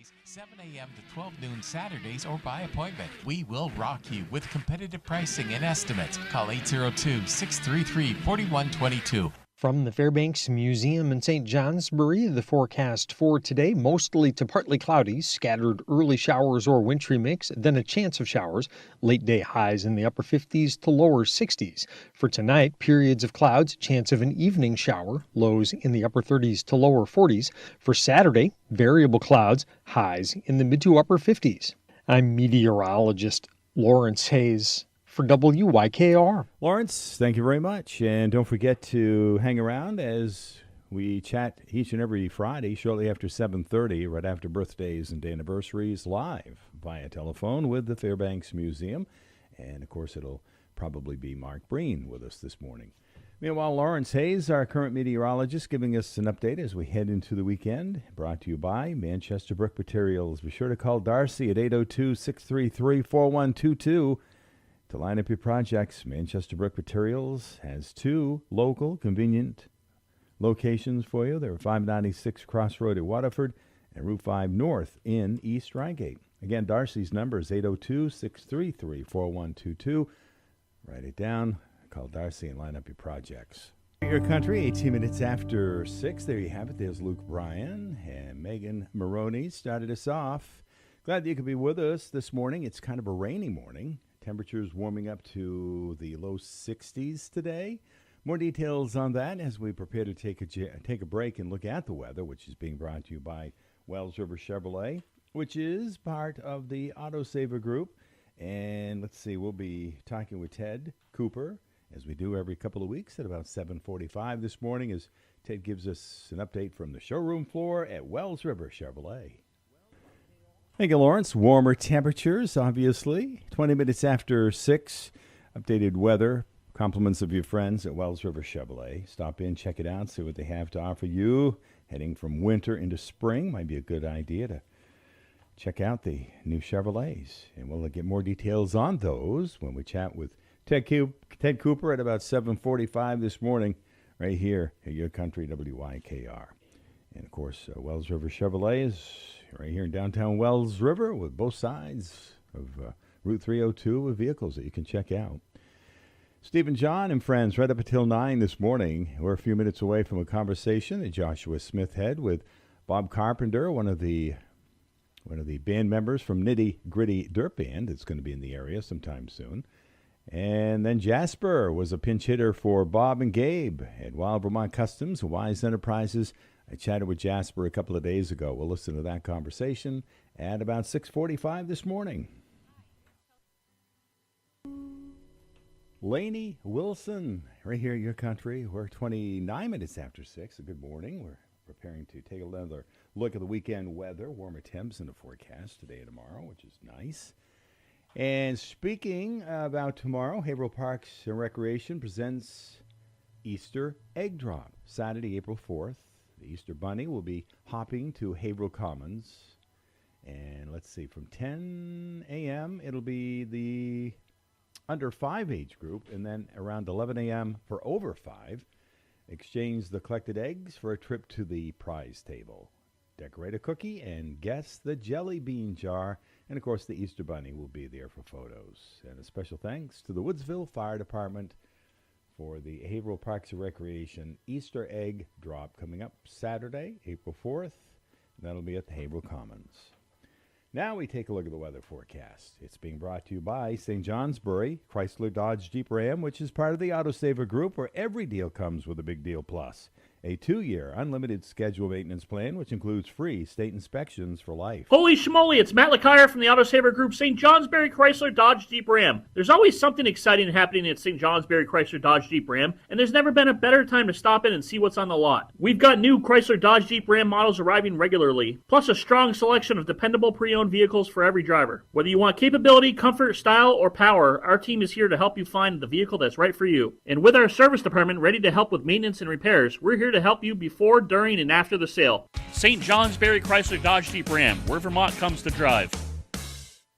Fridays, 7 a.m. to 12 noon Saturdays, or by appointment. We will rock you with competitive pricing and estimates. Call 802-633-4122. From the Fairbanks Museum in St. Johnsbury, the forecast for today, mostly to partly cloudy, scattered early showers or wintry mix, then a chance of showers, late day highs in the upper 50s to lower 60s. For tonight, periods of clouds, chance of an evening shower, lows in the upper 30s to lower 40s. For Saturday, variable clouds, highs in the mid to upper 50s. I'm meteorologist Lawrence Hayes for WYKR. Lawrence, thank you very much. And don't forget to hang around as we chat each and every Friday shortly after 7:30, right after birthdays and anniversaries, live via telephone with the Fairbanks Museum. And, of course, it'll probably be Mark Breen with us this morning. Meanwhile, Lawrence Hayes, our current meteorologist, giving us an update as we head into the weekend, brought to you by Manchester Brick Materials. Be sure to call Darcy at 802-633-4122. To line up your projects. Manchester Brick Materials has 2 local, convenient locations for you. They're 596 Crossroad at Waterford and Route 5 North in East Reigate. Again, Darcy's number is 802-633-4122. Write it down. Call Darcy and line up your projects. Your country, 18 minutes after 6. There you have it. There's Luke Bryan and Megan Maroney started us off. Glad that you could be with us this morning. It's kind of a rainy morning. Temperatures warming up to the low 60s today. More details on that as we prepare to take a break and look at the weather, which is being brought to you by Wells River Chevrolet, which is part of the Autosaver Group. And let's see, we'll be talking with Ted Cooper, as we do every couple of weeks at about 7:45 this morning, as Ted gives us an update from the showroom floor at Wells River Chevrolet. Thank you, Lawrence. Warmer temperatures, obviously. 20 minutes after 6. Updated weather. Compliments of your friends at Wells River Chevrolet. Stop in, check it out, see what they have to offer you. Heading from winter into spring might be a good idea to check out the new Chevrolets. And we'll get more details on those when we chat with Ted Cooper at about 7:45 this morning, right here at Your Country WYKR. And, of course, Wells River Chevrolet is right here in downtown Wells River with both sides of Route 302 with vehicles that you can check out. Stephen John and friends, right up until 9 this morning. We're a few minutes away from a conversation that Joshua Smith had with Bob Carpenter, one of the band members from Nitty Gritty Dirt Band that's going to be in the area sometime soon. And then Jasper was a pinch hitter for Bob and Gabe at Wild Vermont Customs and Wise Enterprises. I chatted with Jasper a couple of days ago. We'll listen to that conversation at about 6:45 this morning. Lainey Wilson, right here in Your Country. We're 29 minutes after 6. Good morning. We're preparing to take another look at the weekend weather. Warmer temps in the forecast today and tomorrow, which is nice. And speaking about tomorrow, Haverhill Parks and Recreation presents Easter Egg Drop, Saturday, April 4th. The Easter Bunny will be hopping to Haverhill Commons. And let's see, from 10 a.m., it'll be the under 5 age group. And then around 11 a.m. for over 5, exchange the collected eggs for a trip to the prize table. Decorate a cookie and guess the jelly bean jar. And, of course, the Easter Bunny will be there for photos. And a special thanks to the Woodsville Fire Department for the Haverhill Parks and Recreation Easter Egg Drop coming up Saturday, April 4th. That'll be at the Haverhill Commons. Now we take a look at the weather forecast. It's being brought to you by St. Johnsbury, Chrysler Dodge Jeep Ram, which is part of the Autosaver Group, where every deal comes with a Big Deal Plus. A 2-year unlimited schedule maintenance plan, which includes free state inspections for life. Holy schmoly, it's Matt LeCire from the Autosaver Group, St. Johnsbury Chrysler Dodge Jeep Ram. There's always something exciting happening at St. Johnsbury Chrysler Dodge Jeep Ram, and there's never been a better time to stop in and see what's on the lot. We've got new Chrysler Dodge Jeep Ram models arriving regularly, plus a strong selection of dependable pre-owned vehicles for every driver. Whether you want capability, comfort, style, or power, our team is here to help you find the vehicle that's right for you. And with our service department ready to help with maintenance and repairs, we're here to help you before, during, and after the sale. St. Johnsbury Chrysler Dodge Jeep Ram, where Vermont comes to drive.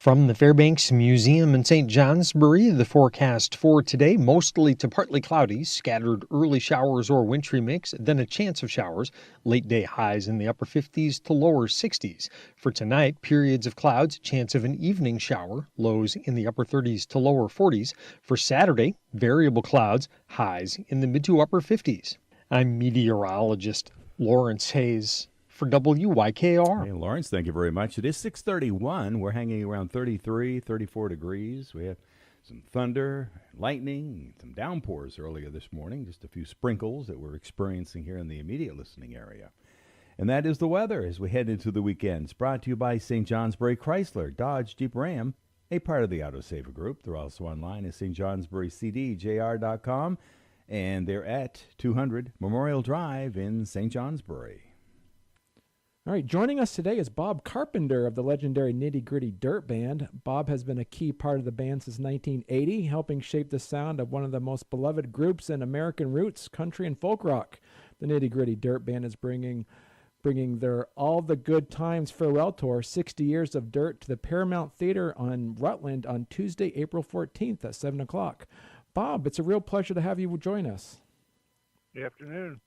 From the Fairbanks Museum in St. Johnsbury, the forecast for today, mostly to partly cloudy, scattered early showers or wintry mix, then a chance of showers, late day highs in the upper 50s to lower 60s. For tonight, periods of clouds, chance of an evening shower, lows in the upper 30s to lower 40s. For Saturday, variable clouds, highs in the mid to upper 50s. I'm meteorologist Lawrence Hayes for WYKR. Hey, Lawrence, thank you very much. It is 6:31. We're hanging around 33, 34 degrees. We have some thunder, lightning, some downpours earlier this morning, just a few sprinkles that we're experiencing here in the immediate listening area. And that is the weather as we head into the weekends. Brought to you by St. Johnsbury Chrysler, Dodge, Jeep, Ram, a part of the Autosaver Group. They're also online at stjohnsburycdjr.com, and they're at 200 Memorial Drive in St. Johnsbury. All right, joining us today is Bob Carpenter of the legendary Nitty Gritty Dirt Band. Bob has been a key part of the band since 1980, helping shape the sound of one of the most beloved groups in American roots, country and folk rock. The Nitty Gritty Dirt Band is bringing their All the Good Times farewell tour, 60 Years of Dirt, to the Paramount Theater on Rutland on Tuesday, April 14th at 7 o'clock. Bob, it's a real pleasure to have you join us. Good afternoon.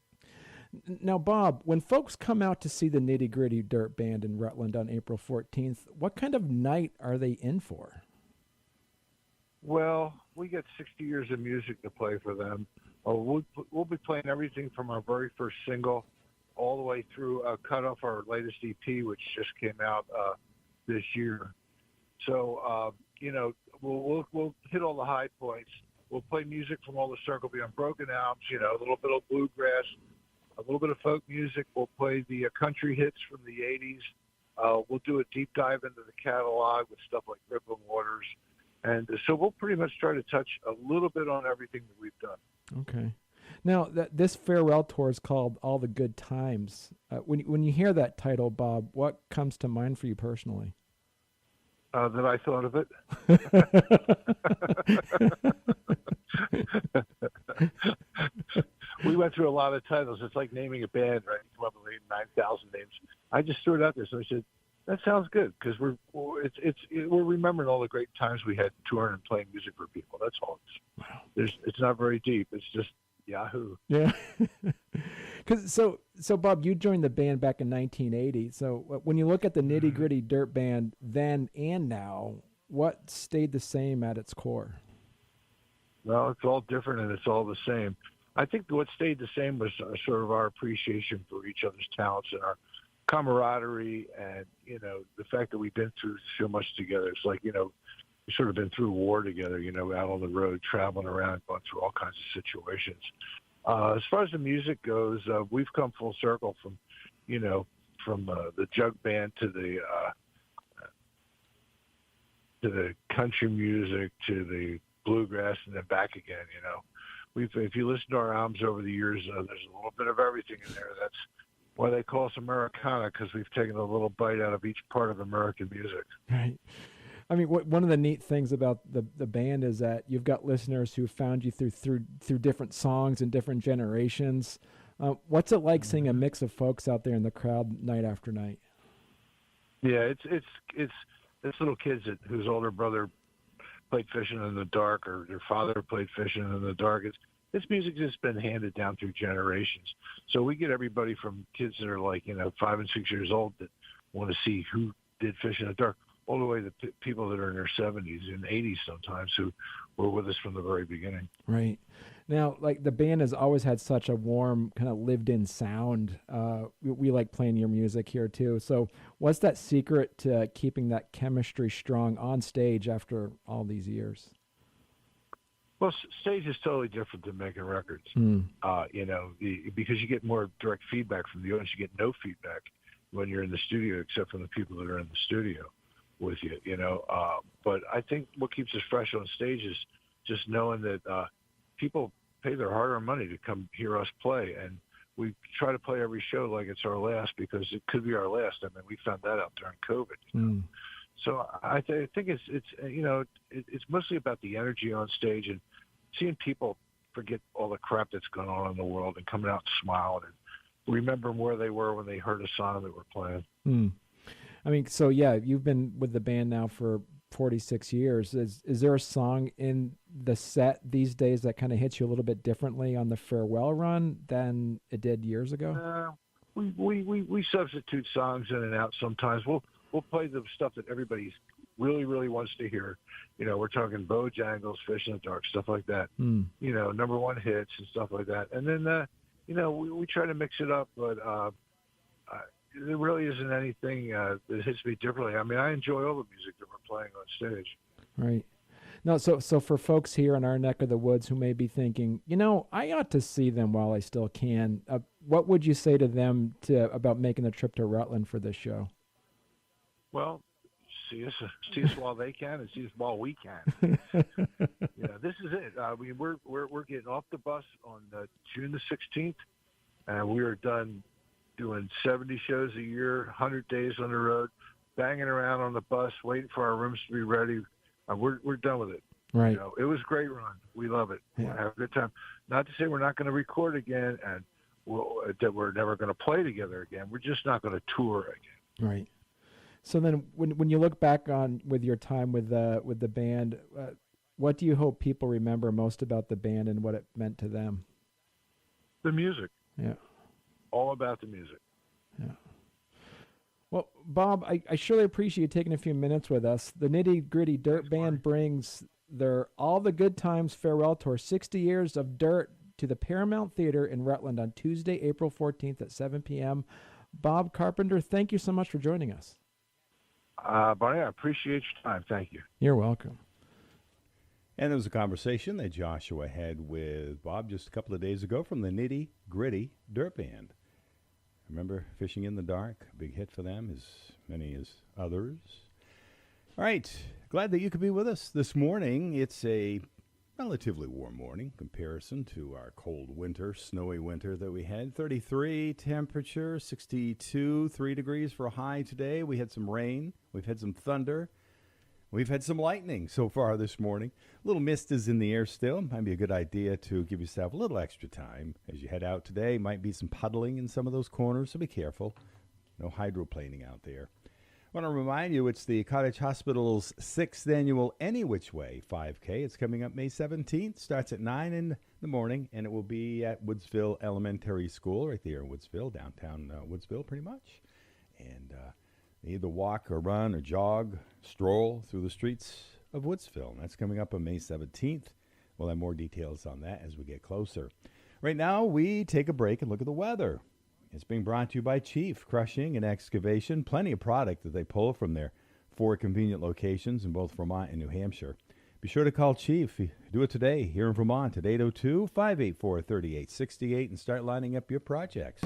Now, Bob, when folks come out to see the Nitty Gritty Dirt Band in Rutland on April 14th, what kind of night are they in for? Well, we get 60 years of music to play for them. We'll be playing everything from our very first single all the way through cut off our latest EP, which just came out this year. So, we'll hit all the high points. We'll play music from all the Circle Beyond Broken albums, a little bit of bluegrass, a little bit of folk music. We'll play the country hits from the 80s. We'll do a deep dive into the catalog with stuff like Rippling Waters. And so we'll pretty much try to touch a little bit on everything that we've done. Okay. Now, this farewell tour is called All the Good Times. When you hear that title, Bob, what comes to mind for you personally? That I thought of it. We went through a lot of titles. It's like naming a band, right? You come up with 9,000 names. I just threw it out there, so I said, that sounds good, because we're remembering all the great times we had touring and playing music for people. That's all. It's not very deep. It's just Yahoo. Yeah. So Bob, you joined the band back in 1980. So when you look at the Nitty Gritty Dirt Band then and now, what stayed the same at its core? Well, it's all different and it's all the same. I think what stayed the same was sort of our appreciation for each other's talents and our camaraderie, and the fact that we've been through so much together. It's like we've sort of been through war together. Out on the road, traveling around, going through all kinds of situations. As far as the music goes, we've come full circle from the jug band to the country music to the bluegrass and then back again. If you listen to our albums over the years, there's a little bit of everything in there. That's why they call us Americana, because we've taken a little bite out of each part of American music. Right. I mean, one of the neat things about the band is that you've got listeners who found you through different songs and different generations. What's it like seeing a mix of folks out there in the crowd night after night? Yeah, it's little kids whose older brother played fishing in the dark, or their father played fishing in the dark. This music has been handed down through generations. So we get everybody from kids that are like 5 and 6 years old that want to see who did Fish in the Dark, all the way to people that are in their 70s and 80s sometimes, who were with us from the very beginning. Right. Now, like, the band has always had such a warm, kind of lived-in sound. We like playing your music here, too. So what's that secret to keeping that chemistry strong on stage after all these years? Well, stage is totally different than making records, because you get more direct feedback from the audience. You get no feedback when you're in the studio, except from the people that are in the studio with you, But I think what keeps us fresh on stage is just knowing that people pay their hard-earned money to come hear us play, and we try to play every show like it's our last, because it could be our last. I mean, we found that out during COVID. So I think it's mostly about the energy on stage and seeing people forget all the crap that's going on in the world and coming out and smiling and remembering where they were when they heard a song that we're playing. I mean, so yeah, you've been with the band now for 46 years. Is there a song in the set these days that kind of hits you a little bit differently on the farewell run than it did years ago? We substitute songs in and out sometimes. We'll play the stuff that everybody really, really wants to hear. We're talking Bojangles, Fish in the Dark, stuff like that. Number one hits and stuff like that. And then, we try to mix it up, but there really isn't anything that hits me differently. I mean, I enjoy all the music that we're playing on stage. Right. No, so for folks here in our neck of the woods who may be thinking, I ought to see them while I still can, what would you say to them about making the trip to Rutland for this show? Well, see us while they can and see us while we can. This is it. We're getting off the bus on June the 16th, and we are done doing 70 shows a year, 100 days on the road, banging around on the bus, waiting for our rooms to be ready. We're done with it. Right. It was a great run. We love it. Yeah. We have a good time. Not to say we're not going to record again and that we're never going to play together again. We're just not going to tour again. Right. So then when you look back on with your time with the band, what do you hope people remember most about the band and what it meant to them? The music. Yeah. All about the music. Yeah. Well, Bob, I surely appreciate you taking a few minutes with us. The Nitty Gritty Dirt Band brings their All the Good Times farewell tour, 60 years of dirt, to the Paramount Theater in Rutland on Tuesday, April 14th at 7 p.m. Bob Carpenter, thank you so much for joining us. Barney, I appreciate your time. Thank you. You're welcome. And there was a conversation that Joshua had with Bob just a couple of days ago from the Nitty Gritty Dirt Band. Remember Fishing in the Dark? A big hit for them, as many as others. All right. Glad that you could be with us this morning. It's a relatively warm morning in comparison to our cold winter, snowy winter that we had. 33 temperature, 62, 3 degrees for a high today. We had some rain. We've had some thunder. We've had some lightning so far this morning. A little mist is in the air still. Might be a good idea to give yourself a little extra time as you head out today. Might be some puddling in some of those corners, so be careful. No hydroplaning out there. I want to remind you it's the Cottage Hospital's 6th annual Any Which Way 5K. It's coming up May 17th. Starts at 9 in the morning, and it will be at Woodsville Elementary School right there in Woodsville, downtown Woodsville pretty much. And either walk or run or jog, stroll through the streets of Woodsville. And that's coming up on May 17th. We'll have more details on that as we get closer. Right now, we take a break and look at the weather. It's being brought to you by Chief Crushing and Excavation. Plenty of product that they pull from their 4 convenient locations in both Vermont and New Hampshire. Be sure to call Chief. Do it today here in Vermont at 802-584-3868 and start lining up your projects.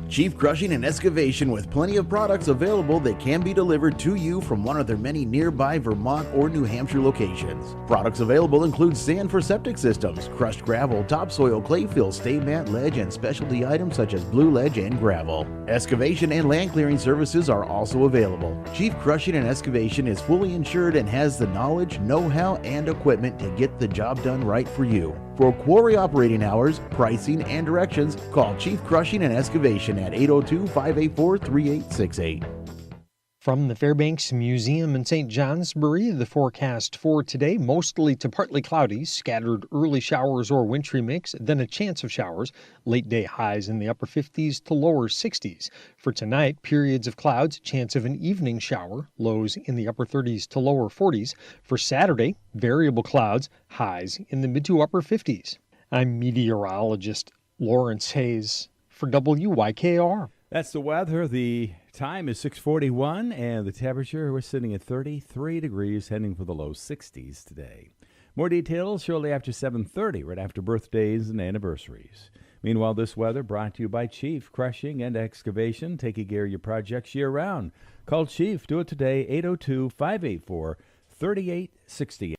Chief Crushing and Excavation, with plenty of products available that can be delivered to you from one of their many nearby Vermont or New Hampshire locations. Products available include sand for septic systems, crushed gravel, topsoil, clay fill, stay mat, ledge, and specialty items such as blue ledge and gravel. Excavation and land clearing services are also available. Chief Crushing and Excavation is fully insured and has the knowledge, know-how, and equipment to get the job done right for you. For quarry operating hours, pricing, and directions, call Chief Crushing and Excavation at 802-584-3868. From the Fairbanks Museum in St. Johnsbury, the forecast for today, mostly to partly cloudy, scattered early showers or wintry mix, then a chance of showers, late day highs in the upper 50s to lower 60s. For tonight, periods of clouds, chance of an evening shower, lows in the upper 30s to lower 40s. For Saturday, variable clouds, highs in the mid to upper 50s. I'm meteorologist Lawrence Hayes for WYKR. That's the weather. The time is 6:41, and the temperature, we're sitting at 33 degrees, heading for the low 60s today. More details shortly after 7:30, right after birthdays and anniversaries. Meanwhile, this weather brought to you by Chief Crushing and Excavation, taking care of your projects year-round. Call Chief. Do it today, 802-584-3860.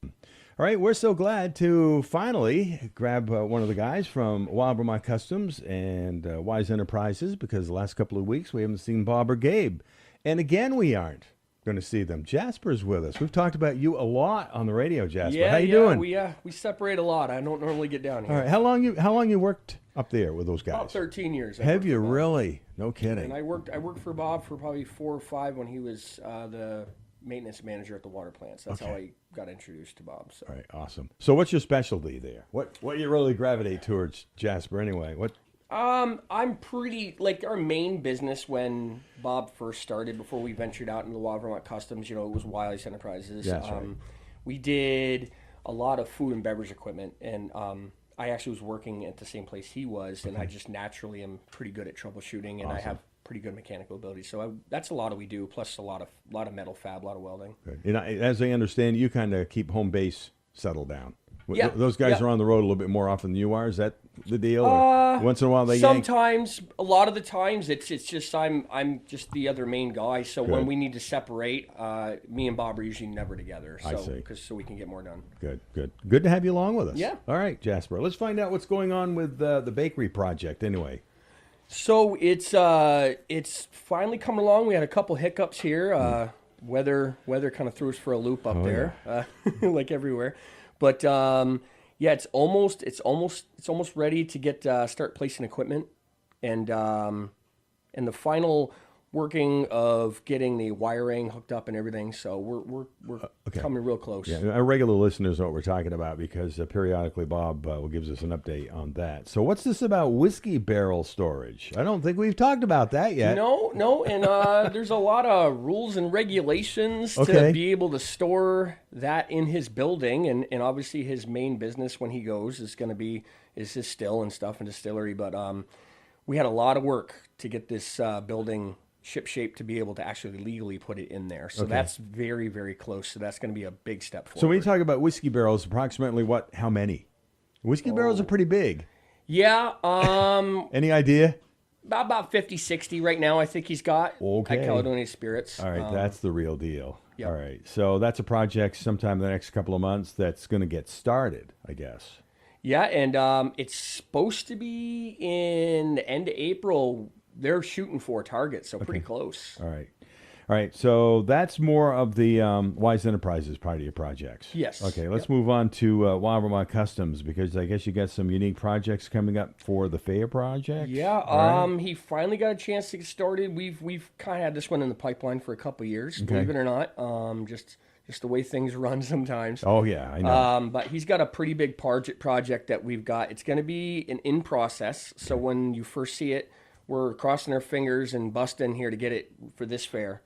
All right, we're so glad to finally grab one of the guys from Wild Vermont Customs and Wise Enterprises, because the last couple of weeks we haven't seen Bob or Gabe. And again, we aren't going to see them. Jasper's with us. We've talked about you a lot on the radio, Jasper. Yeah, How you doing? We separate a lot. I don't normally get down here. All right, how long you worked up there with those guys? About 13 years. Have you really? No kidding. And I worked for Bob for probably 4 or 5 when he was the maintenance manager at the water plants. That's how I got introduced to Bob. So. All right, awesome. So what's your specialty there? What do you really gravitate towards, Jasper, anyway? What? I'm pretty, like, our main business when Bob first started, before we ventured out into the Vermont Customs, it was Wise Enterprises. Yeah, that's right. We did a lot of food and beverage equipment, and I actually was working at the same place he was, and I just naturally am pretty good at troubleshooting, and I have pretty good mechanical ability. So that's a lot of we do, plus a lot of metal fab, a lot of welding. Good. And as I understand, you kind of keep home base settled down. Yeah. Those guys are on the road a little bit more often than you are. Is that the deal? Or once in a while they yank? Sometimes, a lot of the times, it's just I'm just the other main guy. So when we need to separate, me and Bob are usually never together. So, I see. So we can get more done. Good to have you along with us. Yeah. All right, Jasper. Let's find out what's going on with the bakery project. Anyway. So it's finally coming along. We had a couple hiccups here. Weather kind of threw us for a loop up there, like everywhere. But it's almost ready to get start placing equipment, and the final working of getting the wiring hooked up and everything. So we're coming real close. Yeah, our regular listeners know what we're talking about because periodically Bob gives us an update on that. So what's this about whiskey barrel storage? I don't think we've talked about that yet. No, and there's a lot of rules and regulations to be able to store that in his building, and obviously his main business when he goes is going to be his still and stuff and distillery. But we had a lot of work to get this building ship-shape to be able to actually legally put it in there. So that's very, very close. So that's going to be a big step forward. So when you talk about whiskey barrels, approximately how many? Whiskey barrels are pretty big. Yeah. Any idea? About 50, 60 right now, I think he's got at Caledonia Spirits. All right, that's the real deal. Yep. All right, so that's a project sometime in the next couple of months that's going to get started, I guess. Yeah, and it's supposed to be in the end of April. They're shooting for a target, so pretty close. All right. So that's more of the Wise Enterprises part of your projects. Yes. Okay, let's move on to Vermont Customs, because I guess you got some unique projects coming up for the Fair project. Yeah. He finally got a chance to get started. We've kind of had this one in the pipeline for a couple of years, believe it or not. Just the way things run sometimes. Oh yeah, I know. But he's got a pretty big project that we've got. It's going to be an in process. So when you first see it, we're crossing our fingers and busting here to get it for this fair.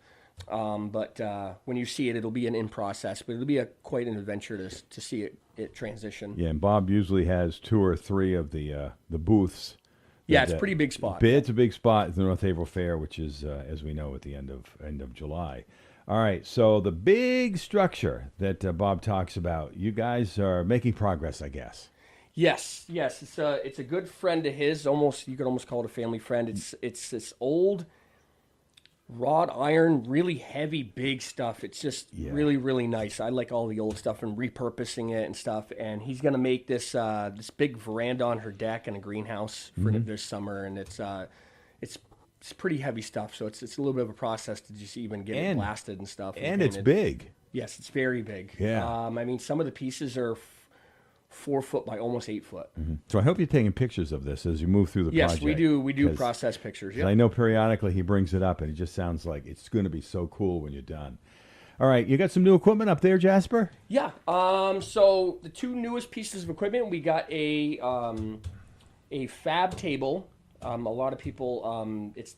But when you see it, it'll be an in process. But it'll be quite an adventure to see it transition. Yeah, and Bob usually has 2 or 3 of the booths. Yeah, it's a pretty big spot. It's a big spot at the North April Fair, which is, as we know, at the end of July. All right, so the big structure that Bob talks about, you guys are making progress, I guess. Yes. It's a good friend of his. You could almost call it a family friend. It's this old wrought iron, really heavy, big stuff. It's just really, really nice. I like all the old stuff and repurposing it and stuff. And he's gonna make this big veranda on her deck and a greenhouse for this summer. And it's pretty heavy stuff. So it's a little bit of a process to just even get it blasted and stuff. And it's big. Yes, it's very big. Yeah. I mean, some of the pieces are 4 foot by almost 8 foot. So I hope you're taking pictures of this as you move through the project. Yes, we do. We do process pictures. Yep. I know periodically he brings it up, and it just sounds like it's going to be so cool when you're done. All right, you got some new equipment up there, Jasper? Yeah. So the 2 newest pieces of equipment, we got a fab table. A lot of people, it's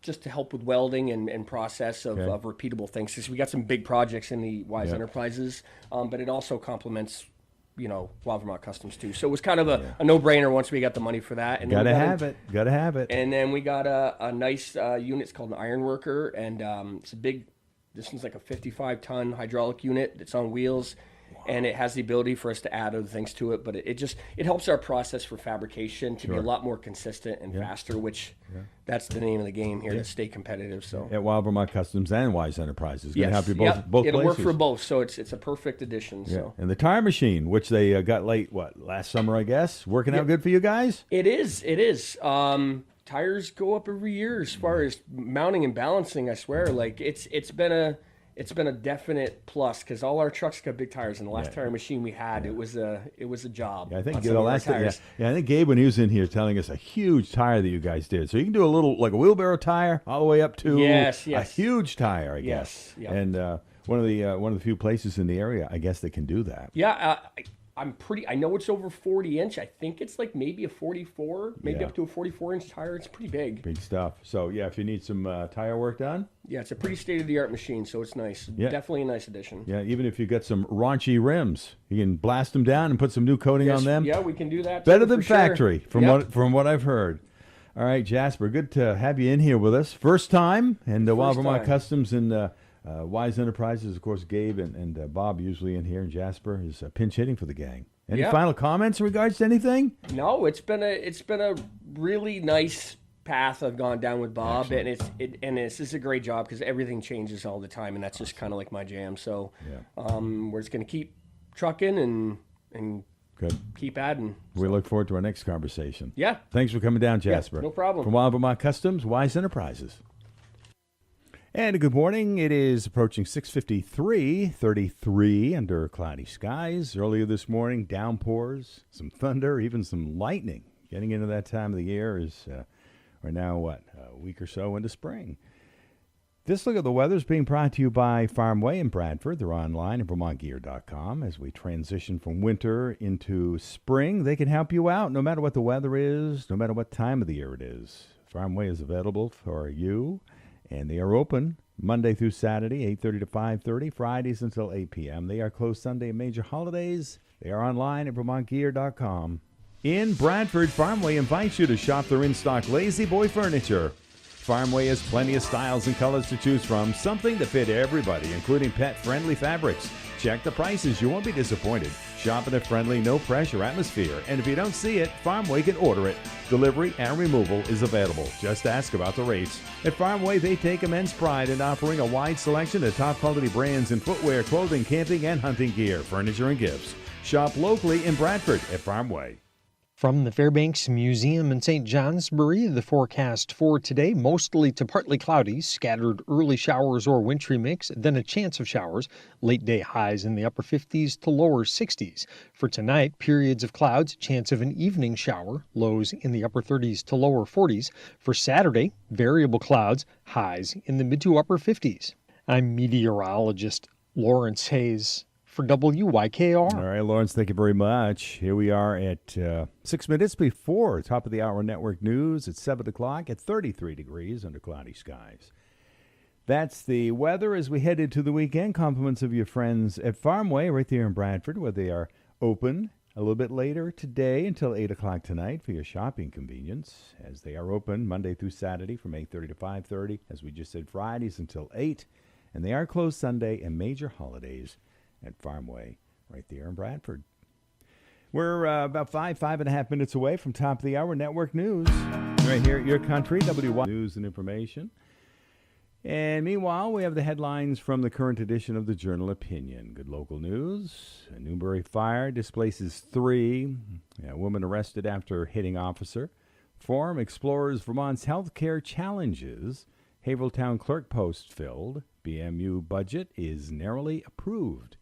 just to help with welding and process of repeatable things. So we got some big projects in the Wise Enterprises, but it also complements Vermont Customs too. So it was kind of a no-brainer once we got the money for that. And Gotta have it. And then we got a nice unit. It's called an iron worker, and it's a big. This one's like a 55-ton hydraulic unit that's on wheels, and it has the ability for us to add other things to it. But it helps our process for fabrication to be a lot more consistent and faster, which that's the name of the game here to stay competitive. So at Vermont Customs and Wise Enterprises, going to help you both It'll places. work for both, so it's a perfect addition. Yeah. So And the tire machine, which they got last summer, I guess, working out good for you guys. It is. Tires go up every year as far as mounting and balancing. I swear, like it's been it's been a definite plus because all our trucks got big tires, and the last tire machine we had, it was a job. Yeah, I think on the some of our last time, tires. I think Gabe, when he was in here, telling us a huge tire that you guys did. So you can do a little, like a wheelbarrow tire, all the way up to a huge tire, I guess. Yes. And one of the few places in the area, I guess, that can do that. Yeah, I know it's over 40 inch. I think it's like maybe a 44, maybe up to a 44-inch tire. It's pretty big. Big stuff. So, yeah, if you need some tire work done. Yeah, it's a pretty state-of-the-art machine, so it's nice. Yeah. Definitely a nice addition. Yeah, even if you got some raunchy rims, you can blast them down and put some new coating on them. Yeah, we can do that. Better too, than for sure. factory, from what I've heard. All right, Jasper, good to have you in here with us. First time, and Wild Vermont Customs and Wise Enterprises, of course, Gabe and Bob usually in here, and Jasper is pinch hitting for the gang. Any final comments in regards to anything? No, it's been a really nice path I've gone down with Bob. Excellent. And this is a great job because everything changes all the time, and that's just kind of like my jam. So we're just going to keep trucking and good. Keep adding. We look forward to our next conversation. Yeah. Thanks for coming down, Jasper. Yeah, no problem. From Wild Vermont Customs, Wise Enterprises. And good morning. It is approaching 6:53, 33 under cloudy skies. Earlier this morning, downpours, some thunder, even some lightning. Getting into that time of the year is we're now, a week or so into spring. This look at the weather is being brought to you by Farmway in Bradford. They're online at vermontgear.com. As we transition from winter into spring, they can help you out no matter what the weather is, no matter what time of the year it is. Farmway is available for you. And they are open Monday through Saturday, 8:30 to 5:30, Fridays until 8 p.m. They are closed Sunday and major holidays. They are online at vermontgear.com. In Bradford, Farmway invites you to shop their in-stock Lazy Boy furniture. Farmway has plenty of styles and colors to choose from, something to fit everybody, including pet-friendly fabrics. Check the prices. You won't be disappointed. Shop in a friendly, no-pressure atmosphere. And if you don't see it, Farmway can order it. Delivery and removal is available. Just ask about the rates. At Farmway, they take immense pride in offering a wide selection of top-quality brands in footwear, clothing, camping, and hunting gear, furniture, and gifts. Shop locally in Bradford at Farmway. From the Fairbanks Museum in St. Johnsbury, the forecast for today, mostly to partly cloudy, scattered early showers or wintry mix, then a chance of showers, late day highs in the upper 50s to lower 60s. For tonight, periods of clouds, chance of an evening shower, lows in the upper 30s to lower 40s. For Saturday, variable clouds, highs in the mid to upper 50s. I'm meteorologist Lawrence Hayes for WYKR. All right, Lawrence, thank you very much. Here we are at 6 minutes before top of the hour network news at 7 o'clock at 33 degrees under cloudy skies. That's the weather as we head into the weekend. Compliments of your friends at Farmway right there in Bradford, where they are open a little bit later today until 8 o'clock tonight for your shopping convenience, as they are open Monday through Saturday from 8:30 to 5:30, as we just said, Fridays until 8, and they are closed Sunday and major holidays at Farmway right there in Bradford. We're about 5.5 minutes away from top of the hour network news right here at your country, WY News and Information. And meanwhile, we have the headlines from the current edition of the Journal Opinion. Good local news. A Newbury fire displaces 3. A woman arrested after hitting officer. Forum explores Vermont's healthcare challenges. Havertown clerk post filled. BMU budget is narrowly approved.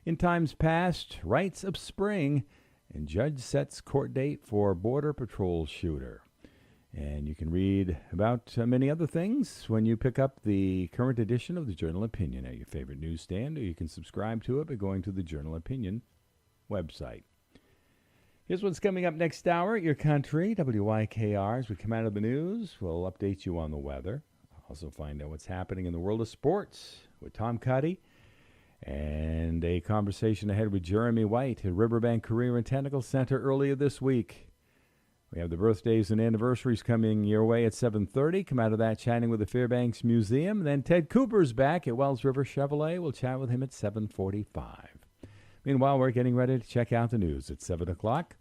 In times past, rites of spring, and judge sets court date for Border Patrol shooter. And you can read about many other things when you pick up the current edition of the Journal Opinion at your favorite newsstand, or you can subscribe to it by going to the Journal Opinion website. Here's what's coming up next hour at your country, WYKR. As we come out of the news, we'll update you on the weather. Also find out what's happening in the world of sports with Tom Cuddy. And a conversation ahead with Jeremy White at Riverbank Career and Technical Center earlier this week. We have the birthdays and anniversaries coming your way at 7:30. Come out of that chatting with the Fairbanks Museum. Then Ted Cooper's back at Wells River Chevrolet. We'll chat with him at 7:45. Meanwhile, we're getting ready to check out the news at 7 o'clock.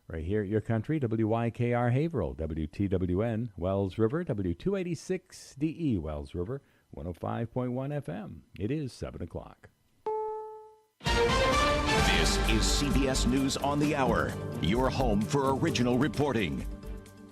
Right here at your country, WYKR Haverhill, WTWN Wells River, W286DE Wells River, 105.1 FM. It is 7 o'clock. This is CBS News on the Hour, your home for original reporting.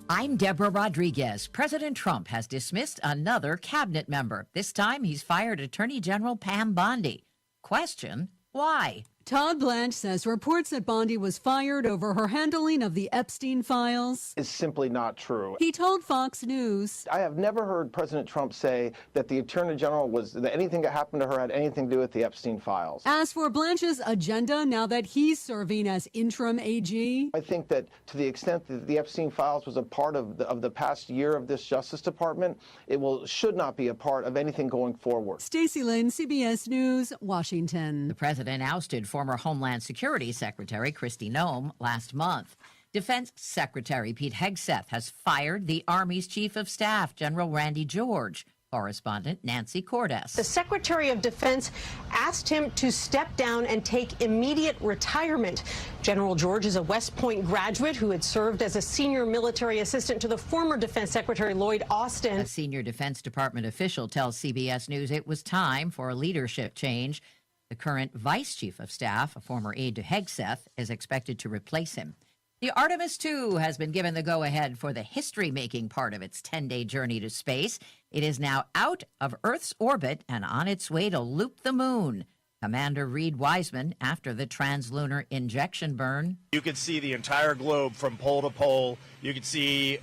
I'm Deborah Rodriguez. President Trump has dismissed another cabinet member. This time he's fired Attorney General Pam Bondi. Question, why? Todd Blanche says reports that Bondi was fired over her handling of the Epstein files is simply not true. He told Fox News, I have never heard President Trump say that the Attorney General that anything that happened to her had anything to do with the Epstein files. As for Blanche's agenda now that he's serving as interim AG, I think that to the extent that the Epstein files was a part of the past year of this Justice Department, it should not be a part of anything going forward. Stacey Lynn, CBS News, Washington. The president ousted former Homeland Security Secretary Kristi Noem last month. Defense Secretary Pete Hegseth has fired the Army's Chief of Staff, General Randy George. Correspondent Nancy Cordes. The Secretary of Defense asked him to step down and take immediate retirement. General George is a West Point graduate who had served as a senior military assistant to the former Defense Secretary Lloyd Austin. A senior Defense Department official tells CBS News it was time for a leadership change. The current Vice Chief of Staff, a former aide to Hegseth, is expected to replace him. The Artemis II has been given the go-ahead for the history-making part of its 10-day journey to space. It is now out of Earth's orbit and on its way to loop the moon. Commander Reed Wiseman, after the translunar injection burn. You could see the entire globe from pole to pole. You could see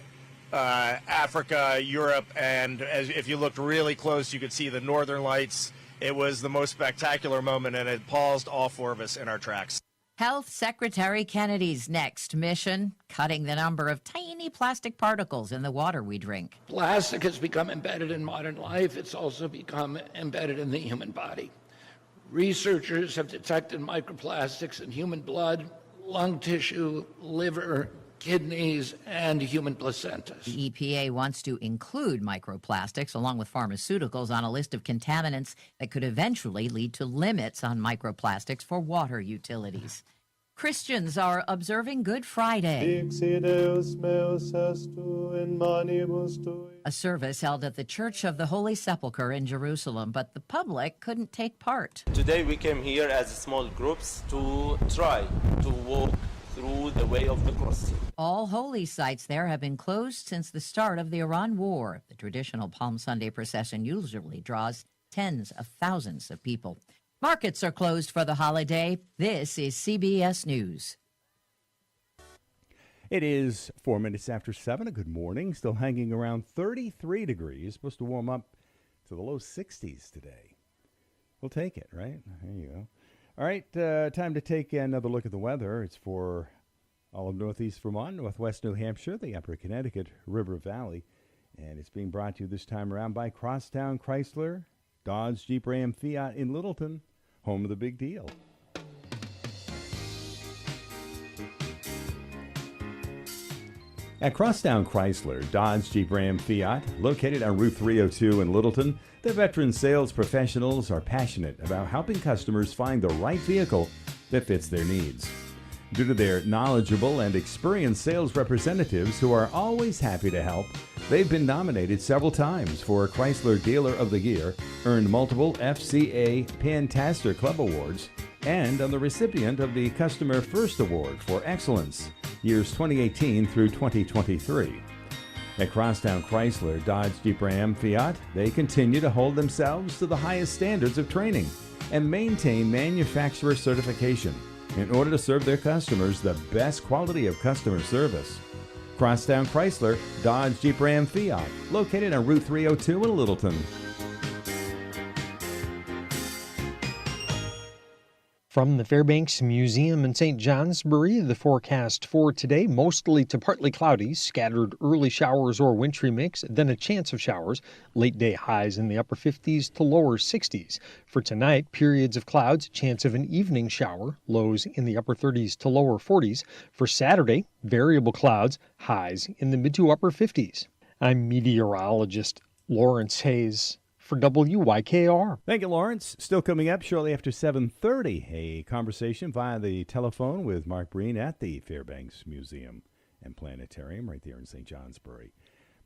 Africa, Europe, and if you looked really close, you could see the northern lights. It was the most spectacular moment, and it paused all four of us in our tracks. Health Secretary Kennedy's next mission, cutting the number of tiny plastic particles in the water we drink. Plastic has become embedded in modern life. It's also become embedded in the human body. Researchers have detected microplastics in human blood, lung tissue, liver, kidneys, and human placentas. The EPA wants to include microplastics along with pharmaceuticals on a list of contaminants that could eventually lead to limits on microplastics for water utilities. Christians are observing Good Friday. A service held at the Church of the Holy Sepulchre in Jerusalem, but the public couldn't take part. Today we came here as small groups to try to walk through the way of the cross. All holy sites there have been closed since the start of the Iran war. The traditional Palm Sunday procession usually draws tens of thousands of people. Markets are closed for the holiday. This is CBS News. It is 4 minutes after 7. A good morning. Still hanging around 33 degrees. Supposed to warm up to the low 60s today. We'll take it, right? There you go. All right, time to take another look at the weather. It's for all of Northeast Vermont, Northwest New Hampshire, the Upper Connecticut River Valley. And it's being brought to you this time around by Crosstown Chrysler, Dodge, Jeep, Ram, Fiat in Littleton, home of the big deal. At Crosstown Chrysler, Dodge, Jeep, Ram, Fiat, located on Route 302 in Littleton, the veteran sales professionals are passionate about helping customers find the right vehicle that fits their needs. Due to their knowledgeable and experienced sales representatives who are always happy to help, they've been nominated several times for Chrysler Dealer of the Year, earned multiple FCA Pantaster Club Awards, and are the recipient of the Customer First Award for Excellence, years 2018 through 2023. At Crosstown Chrysler, Dodge, Jeep, Ram, Fiat, they continue to hold themselves to the highest standards of training and maintain manufacturer certification in order to serve their customers the best quality of customer service. Crosstown Chrysler, Dodge, Jeep, Ram, Fiat, located on Route 302 in Littleton. From the Fairbanks Museum in St. Johnsbury, the forecast for today, mostly to partly cloudy, scattered early showers or wintry mix, then a chance of showers, late day highs in the upper 50s to lower 60s. For tonight, periods of clouds, chance of an evening shower, lows in the upper 30s to lower 40s. For Saturday, variable clouds, highs in the mid to upper 50s. I'm meteorologist Lawrence Hayes for WYKR. Thank you, Lawrence. Still coming up shortly after 7:30, a conversation via the telephone with Mark Breen at the Fairbanks Museum and Planetarium right there in St. Johnsbury.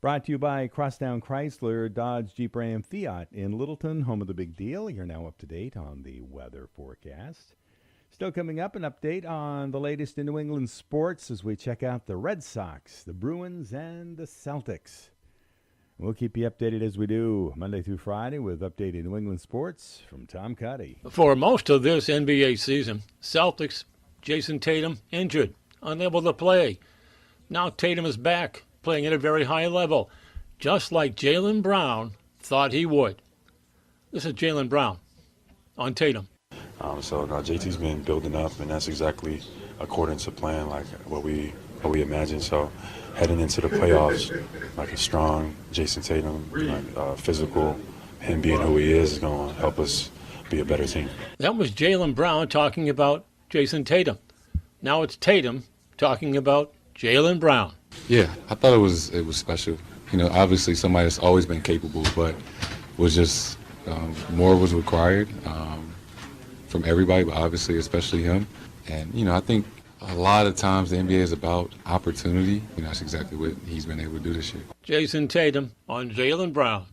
Brought to you by Crosstown Chrysler, Dodge, Jeep, Ram, Fiat in Littleton, home of the big deal. You're now up to date on the weather forecast. Still coming up, an update on the latest in New England sports as we check out the Red Sox, the Bruins, and the Celtics. We'll keep you updated as we do Monday through Friday with updated New England sports from Tom Cuddy. For most of this NBA season, Celtics, Jason Tatum, injured, unable to play. Now Tatum is back, playing at a very high level, just like Jaylen Brown thought he would. This is Jaylen Brown on Tatum. So now JT's been building up, and that's exactly according to plan, like what we imagined. So heading into the playoffs, like a strong Jason Tatum, physical, him being who he is going to help us be a better team. That was Jaylen Brown talking about Jason Tatum. Now it's Tatum talking about Jaylen Brown. Yeah, I thought it was special. You know, obviously somebody that's always been capable, but was just more was required from everybody, but obviously especially him. And, you know, I think a lot of times the NBA is about opportunity. You know, that's exactly what he's been able to do this year. Jason Tatum on Jaylen Brown.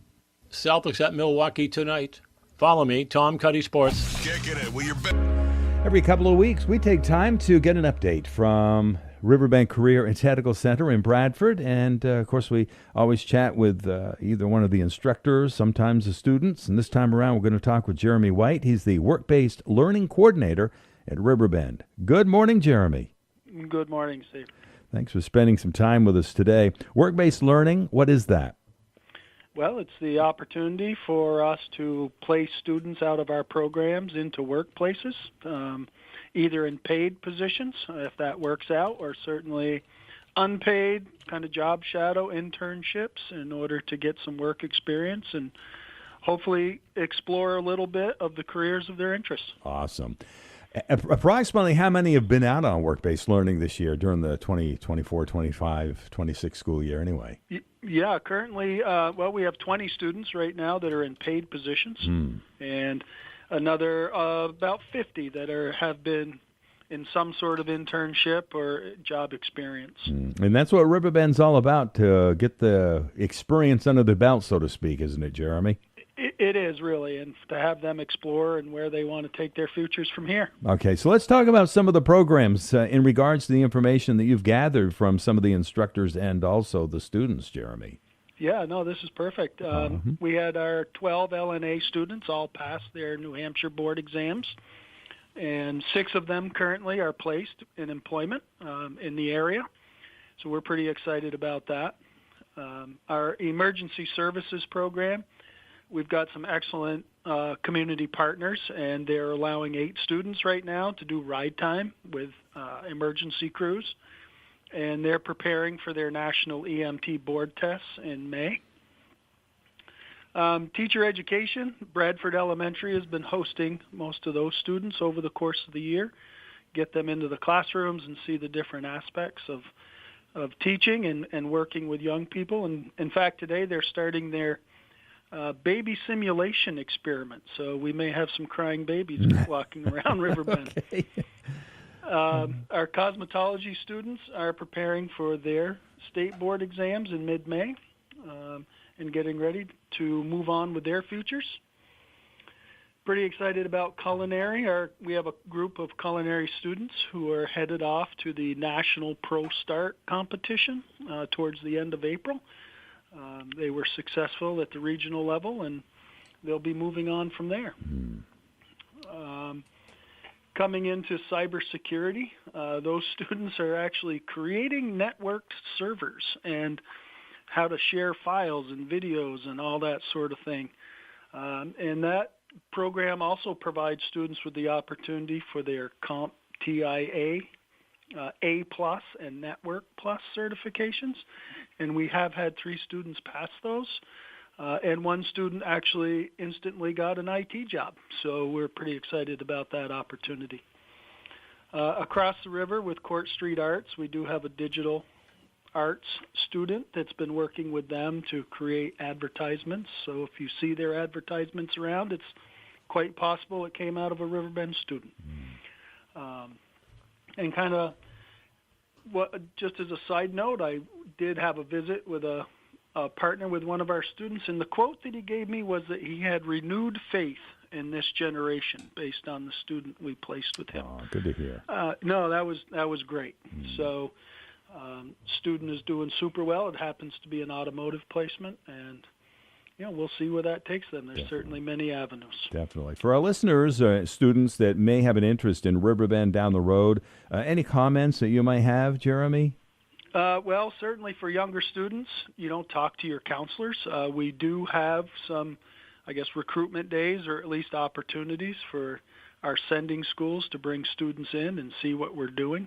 Celtics at Milwaukee tonight. Follow me, Tom Cuddy Sports. Kicking it with your Every couple of weeks, we take time to get an update from Riverbank Career and Technical Center in Bradford. And, of course, we always chat with either one of the instructors, sometimes the students. And this time around, we're going to talk with Jeremy White. He's the Work-Based Learning Coordinator at Riverbend. Good morning, Jeremy. Good morning, Steve. Thanks for spending some time with us today. Work-Based Learning, what is that? Well, it's the opportunity for us to place students out of our programs into workplaces, either in paid positions, if that works out, or certainly unpaid kind of job shadow internships in order to get some work experience and hopefully explore a little bit of the careers of their interests. Awesome. Approximately how many have been out on work-based learning this year during the 2024, 25, 26 school year anyway? Yeah, currently, we have 20 students right now that are in paid positions, and another about 50 that have been in some sort of internship or job experience. And that's what Riverbend's all about, to get the experience under the belt, so to speak, isn't it, Jeremy? It is, really, and to have them explore and where they want to take their futures from here. Okay, so let's talk about some of the programs in regards to the information that you've gathered from some of the instructors and also the students, Jeremy. Yeah, no, this is perfect. We had our 12 LNA students all pass their New Hampshire board exams, and 6 of them currently are placed in employment in the area, so we're pretty excited about that. Our emergency services program, we've got some excellent community partners, and they're allowing 8 students right now to do ride time with emergency crews, and they're preparing for their national EMT board tests in May. Teacher education, Bradford Elementary has been hosting most of those students over the course of the year, get them into the classrooms and see the different aspects of teaching and working with young people. And in fact, today they're starting their baby simulation experiment, so we may have some crying babies walking around Riverbend. Okay. Our cosmetology students are preparing for their state board exams in mid-May and getting ready to move on with their futures. Pretty excited about culinary. We have a group of culinary students who are headed off to the National Pro Start competition towards the end of April. They were successful at the regional level, and they'll be moving on from there. Coming into cybersecurity, those students are actually creating networked servers and how to share files and videos and all that sort of thing. And that program also provides students with the opportunity for their CompTIA A+ and Network Plus certifications, and we have had 3 students pass those, and 1 student actually instantly got an IT job, so we're pretty excited about that opportunity. Across the river with Court Street Arts, we do have a digital arts student that's been working with them to create advertisements, so if you see their advertisements around, it's quite possible it came out of a Riverbend student. And kind of, just as a side note, I did have a visit with a partner with one of our students, and the quote that he gave me was that he had renewed faith in this generation based on the student we placed with him. Oh, good to hear. No, that was great. So student is doing super well. It happens to be an automotive placement, and we'll see where that takes them. There's certainly many avenues. Definitely. For our listeners, students that may have an interest in Riverbend down the road, any comments that you might have, Jeremy? Well, certainly for younger students, talk to your counselors. We do have some, recruitment days or at least opportunities for our sending schools to bring students in and see what we're doing.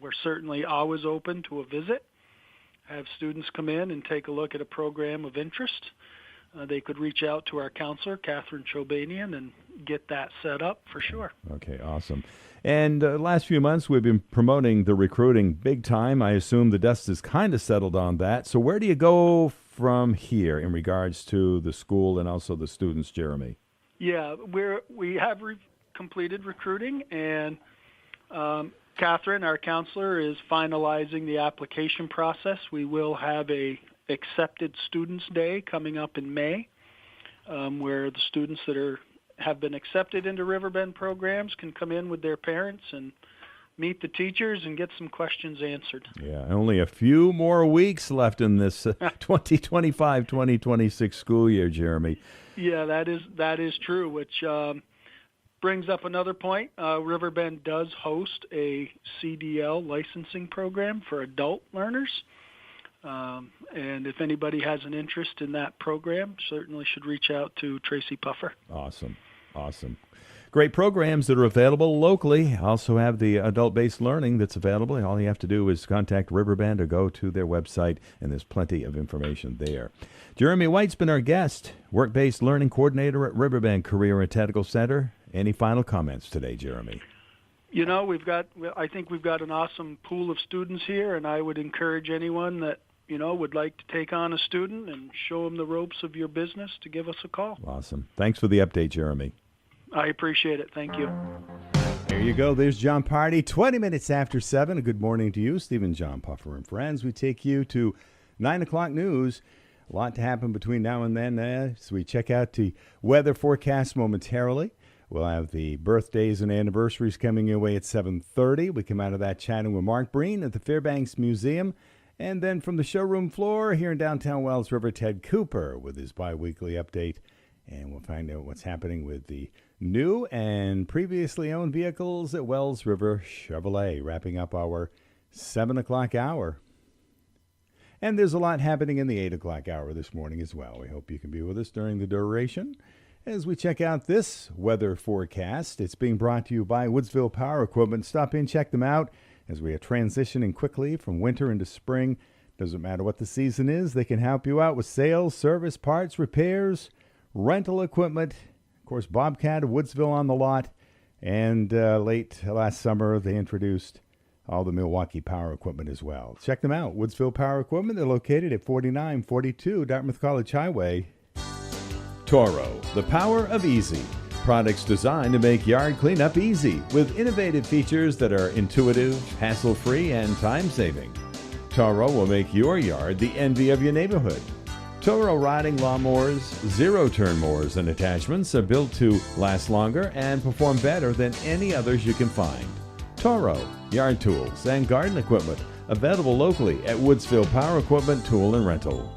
We're certainly always open to a visit, have students come in and take a look at a program of interest. They could reach out to our counselor, Catherine Chobanian, and get that set up for sure. Okay, awesome. And last few months, we've been promoting the recruiting big time. I assume the dust is kind of settled on that. So where do you go from here in regards to the school and also the students, Jeremy? Yeah, we have completed recruiting, and Catherine, our counselor, is finalizing the application process. We will have a Accepted Students Day coming up in May, where the students that have been accepted into Riverbend programs can come in with their parents and meet the teachers and get some questions answered. Yeah, only a few more weeks left in this 2025-2026 school year, Jeremy. Yeah, that is true, which brings up another point. Riverbend does host a CDL licensing program for adult learners. And if anybody has an interest in that program, certainly should reach out to Tracy Puffer. Awesome. Great programs that are available locally. Also have the adult-based learning that's available. All you have to do is contact Riverbend or go to their website, and there's plenty of information there. Jeremy White's been our guest, work-based learning coordinator at Riverbend Career and Technical Center. Any final comments today, Jeremy? I think we've got an awesome pool of students here, and I would encourage anyone that would like to take on a student and show them the ropes of your business to give us a call. Awesome. Thanks for the update, Jeremy. I appreciate it. Thank you. There you go. There's John Party, 20 minutes after 7. A good morning to you, Stephen John Puffer and friends. We take you to 9 o'clock news. A lot to happen between now and then. So we check out the weather forecast momentarily. We'll have the birthdays and anniversaries coming your way at 7:30. We come out of that chatting with Mark Breen at the Fairbanks Museum. And then from the showroom floor here in downtown Wells River, Ted Cooper with his bi-weekly update. And we'll find out what's happening with the new and previously owned vehicles at Wells River Chevrolet, wrapping up our 7 o'clock hour. And there's a lot happening in the 8 o'clock hour this morning as well. We hope you can be with us during the duration as we check out this weather forecast. It's being brought to you by Woodsville Power Equipment. Stop in, check them out. As we are transitioning quickly from winter into spring, doesn't matter what the season is, they can help you out with sales, service, parts, repairs, rental equipment. Of course, Bobcat of Woodsville on the lot. And late last summer, they introduced all the Milwaukee Power Equipment as well. Check them out, Woodsville Power Equipment. They're located at 4942 Dartmouth College Highway. Toro, the power of easy. Products designed to make yard cleanup easy with innovative features that are intuitive, hassle-free, and time-saving. Toro will make your yard the envy of your neighborhood. Toro riding lawnmowers, zero-turn mowers, and attachments are built to last longer and perform better than any others you can find. Toro, yard tools and garden equipment, available locally at Woodsville Power Equipment Tool and Rental.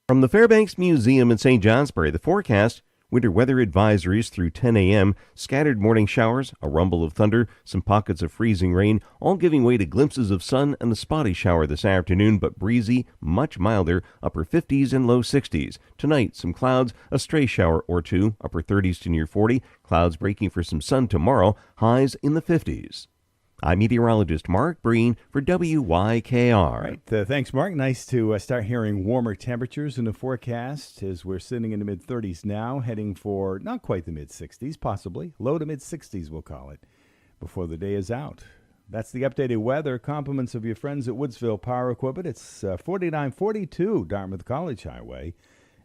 From the Fairbanks Museum in St. Johnsbury, the forecast: winter weather advisories through 10 a.m., scattered morning showers, a rumble of thunder, some pockets of freezing rain, all giving way to glimpses of sun and a spotty shower this afternoon, but breezy, much milder, upper 50s and low 60s. Tonight, some clouds, a stray shower or two, upper 30s to near 40, clouds breaking for some sun tomorrow, highs in the 50s. I'm meteorologist Mark Breen for WYKR. All right, thanks, Mark. Nice to start hearing warmer temperatures in the forecast as we're sitting in the mid-30s now, heading for not quite the mid-60s, possibly. Low to mid-60s, we'll call it, before the day is out. That's the updated weather. Compliments of your friends at Woodsville Power Equipment. It's 4942 Dartmouth College Highway,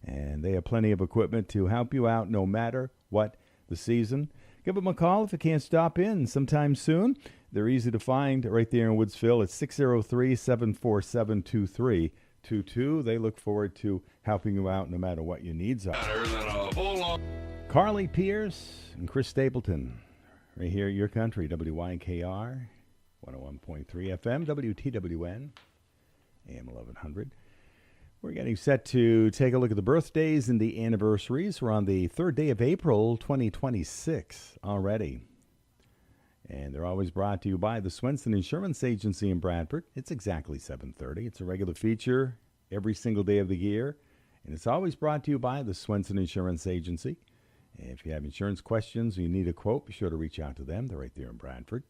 and they have plenty of equipment to help you out no matter what the season. Give them a call if you can't stop in sometime soon. They're easy to find right there in Woodsville. It's 603-747-2333. 888-222. They look forward to helping you out no matter what your needs are. Carly Pierce and Chris Stapleton, right here at your country, WYKR, 101.3 FM, WTWN, AM 1100. We're getting set to take a look at the birthdays and the anniversaries. We're on the 3rd day of April, 2026 already. And they're always brought to you by the Swenson Insurance Agency in Bradford. It's exactly 7:30. It's a regular feature every single day of the year. And it's always brought to you by the Swenson Insurance Agency. And if you have insurance questions or you need a quote, be sure to reach out to them. They're right there in Bradford.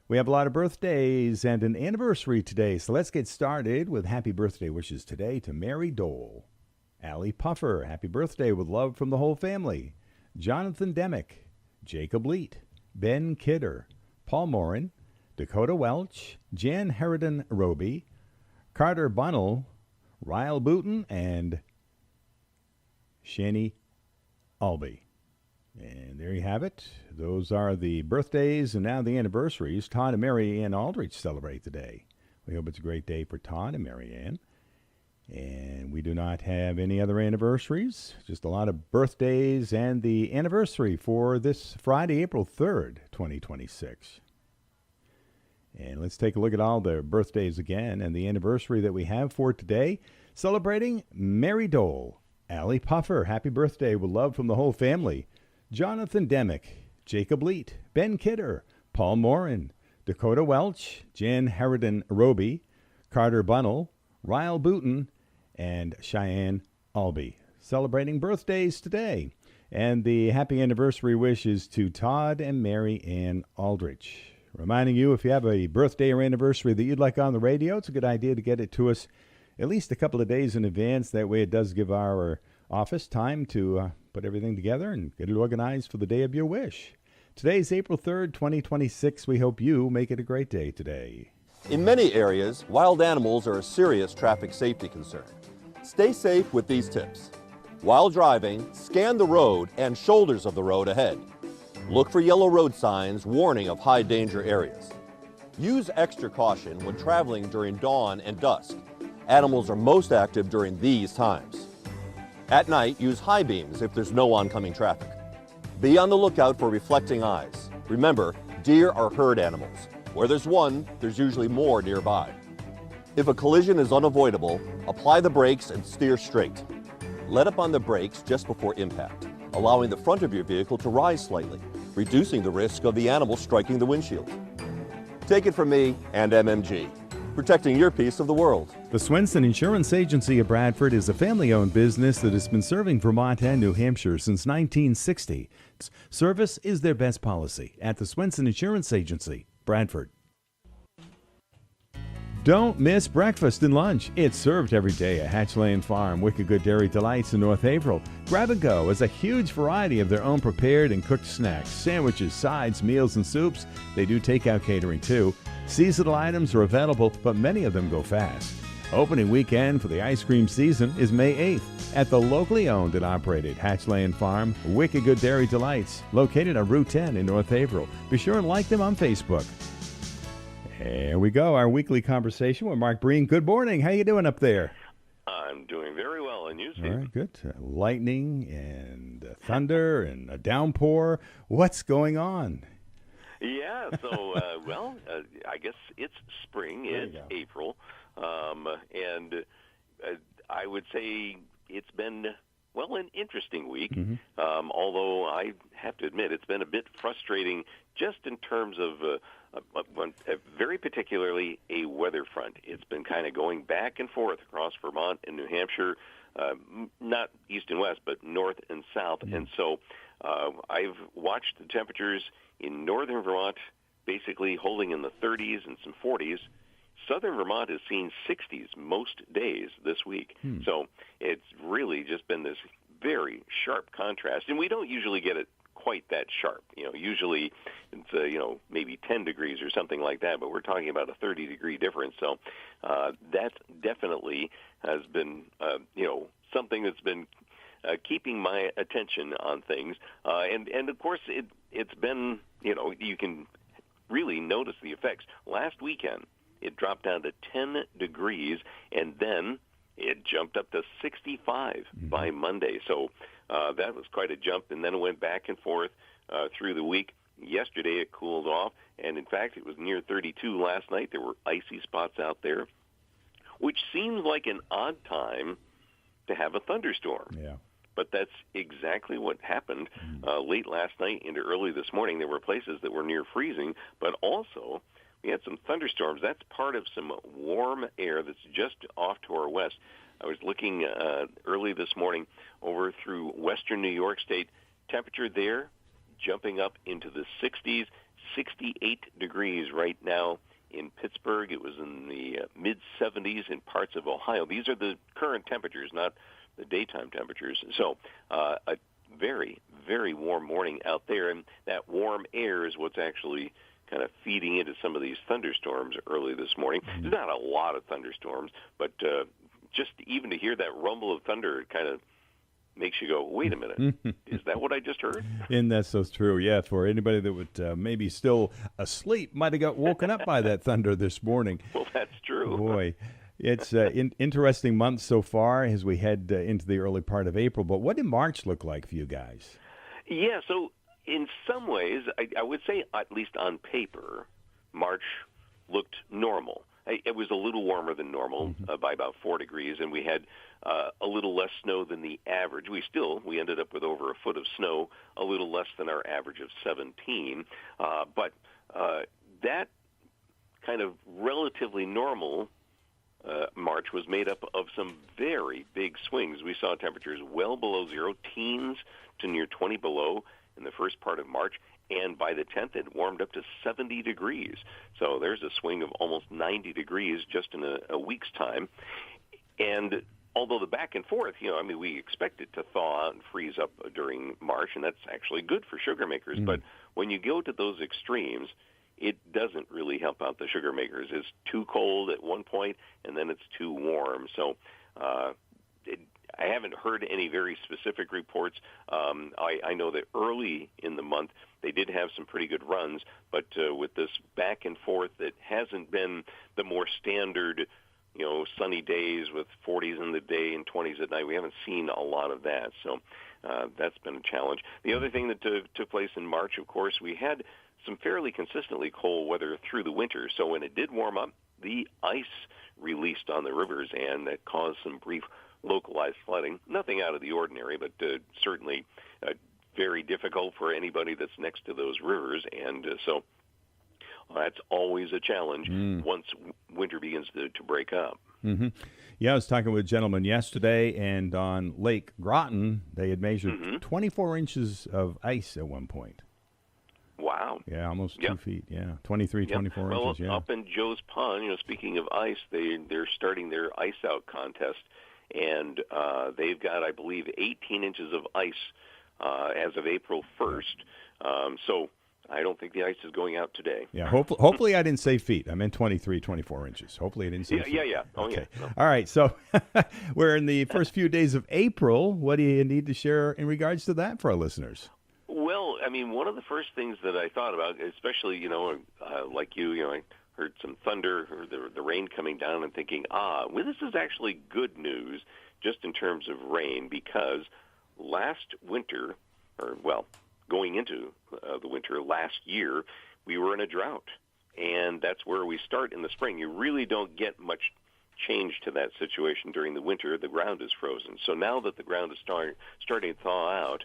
We have a lot of birthdays and an anniversary today. So let's get started with happy birthday wishes today to Mary Dole. Allie Puffer, happy birthday with love from the whole family. Jonathan Demick, Jacob Leet, Ben Kidder, Paul Morin, Dakota Welch, Jan Heridan Roby, Carter Bunnell, Ryle Booton, and Shani Albee. And there you have it. Those are the birthdays and now the anniversaries. Todd and Mary Ann Aldrich celebrate today. We hope it's a great day for Todd and Mary Ann. And we do not have any other anniversaries, just a lot of birthdays and the anniversary for this Friday, April 3rd, 2026. And let's take a look at all the birthdays again and the anniversary that we have for today. Celebrating Mary Dole, Allie Puffer, happy birthday with love from the whole family. Jonathan Demick, Jacob Leet, Ben Kidder, Paul Morin, Dakota Welch, Jan Heridan Roby, Carter Bunnell, Ryle Booton, and Cheyenne Albee, celebrating birthdays today. And the happy anniversary wishes to Todd and Mary Ann Aldrich. Reminding you, if you have a birthday or anniversary that you'd like on the radio, it's a good idea to get it to us at least a couple of days in advance. That way it does give our office time to put everything together and get it organized for the day of your wish. Today's April 3rd, 2026. We hope you make it a great day today. In many areas, wild animals are a serious traffic safety concern. Stay safe with these tips. While driving, scan the road and shoulders of the road ahead. Look for yellow road signs warning of high danger areas. Use extra caution when traveling during dawn and dusk. Animals are most active during these times. At night, use high beams if there's no oncoming traffic. Be on the lookout for reflecting eyes. Remember, deer are herd animals. Where there's one, there's usually more nearby. If a collision is unavoidable, apply the brakes and steer straight. Let up on the brakes just before impact, allowing the front of your vehicle to rise slightly, reducing the risk of the animal striking the windshield. Take it from me and MMG, protecting your piece of the world. The Swenson Insurance Agency of Bradford is a family-owned business that has been serving Vermont and New Hampshire since 1960. Service is their best policy at the Swenson Insurance Agency, Bradford. Don't miss breakfast and lunch. It's served every day at Hatch Lane Farm, Wicked Good Dairy Delights in North April. Grab and Go has a huge variety of their own prepared and cooked snacks, sandwiches, sides, meals, and soups. They do takeout catering too. Seasonal items are available, but many of them go fast. Opening weekend for the ice cream season is May 8th at the locally owned and operated Hatch Lane Farm, Wicked Good Dairy Delights, located on Route 10 in North April. Be sure and like them on Facebook. Here we go, our weekly conversation with Mark Breen. Good morning. How you doing up there? I'm doing very well, and you, Steve? All right, good. Lightning and thunder and a downpour. What's going on? Yeah, so, I guess it's spring. It's April. And I would say it's been, an interesting week. Mm-hmm. Although I have to admit it's been a bit frustrating just in terms of very particularly a weather front. It's been kind of going back and forth across Vermont and New Hampshire, not east and west, but north and south. Mm-hmm. And so I've watched the temperatures in northern Vermont basically holding in the 30s and some 40s. Southern Vermont has seen 60s most days this week. So it's really just been this very sharp contrast. And we don't usually get it quite that sharp. Usually it's, maybe 10 degrees or something like that, but we're talking about a 30-degree difference. So that definitely has been, something that's been keeping my attention on things. And of course, it's been, you can really notice the effects. Last weekend, it dropped down to 10 degrees, and then it jumped up to 65 by Monday. So that was quite a jump, and then it went back and forth through the week. Yesterday it cooled off, and in fact it was near 32 last night. There were icy spots out there, which seems like an odd time to have a thunderstorm. Yeah. But that's exactly what happened late last night into early this morning. There were places that were near freezing, but also we had some thunderstorms. That's part of some warm air that's just off to our west. I was looking early this morning over through western New York State. Temperature there jumping up into the 60s, 68 degrees right now in Pittsburgh. It was in the mid-70s in parts of Ohio. These are the current temperatures, not the daytime temperatures. So a very, very warm morning out there, and that warm air is what's actually kind of feeding into some of these thunderstorms early this morning. There's not a lot of thunderstorms, but just even to hear that rumble of thunder, it kind of makes you go, wait a minute, is that what I just heard? And that's so true, yeah. For anybody that would maybe still asleep, might have got woken up by that thunder this morning. Well, that's true. Boy, it's interesting month so far as we head into the early part of April. But what did March look like for you guys? Yeah, so in some ways, I would say, at least on paper, March looked normal. It was a little warmer than normal by about 4 degrees, and we had a little less snow than the average. We ended up with over a foot of snow, a little less than our average of 17. But that kind of relatively normal March was made up of some very big swings. We saw temperatures well below zero, teens to near 20 below in the first part of March, and by the 10th it warmed up to 70 degrees. So there's a swing of almost 90 degrees just in a week's time. And although the back and forth, we expect it to thaw out and freeze up during March, and that's actually good for sugar makers. But when you go to those extremes, it doesn't really help out the sugar makers. It's too cold at one point, and then it's too warm. So I haven't heard any very specific reports. I know that early in the month they did have some pretty good runs, but with this back and forth, it hasn't been the more standard, sunny days with 40s in the day and 20s at night. We haven't seen a lot of that, so that's been a challenge. The other thing that took place in March, of course, we had some fairly consistently cold weather through the winter, so when it did warm up, the ice released on the rivers, and that caused some brief localized flooding. Nothing out of the ordinary, but certainly very difficult for anybody that's next to those rivers, and so that's always a challenge once winter begins to break up. Yeah, I was talking with a gentleman yesterday, and on Lake Groton, they had measured 24 inches of ice at one point. Wow. Yeah, almost 2 feet. Yeah, 23, 24 inches. Yeah. Up in Joe's Pond, speaking of ice, they're starting their ice out contest, and they've got, I believe, 18 inches of ice as of April 1st. So I don't think the ice is going out today. Yeah, hopefully I didn't say feet. I meant 23, 24 inches. Hopefully I didn't say feet. Yeah. Okay. No. All right, so we're in the first few days of April. What do you need to share in regards to that for our listeners? Well, one of the first things that I thought about, especially, like you, I heard some thunder or the rain coming down and thinking, this is actually good news just in terms of rain, because last winter, going into the winter last year, we were in a drought, and that's where we start in the spring. You really don't get much change to that situation during the winter. The ground is frozen. So now that the ground is starting to thaw out,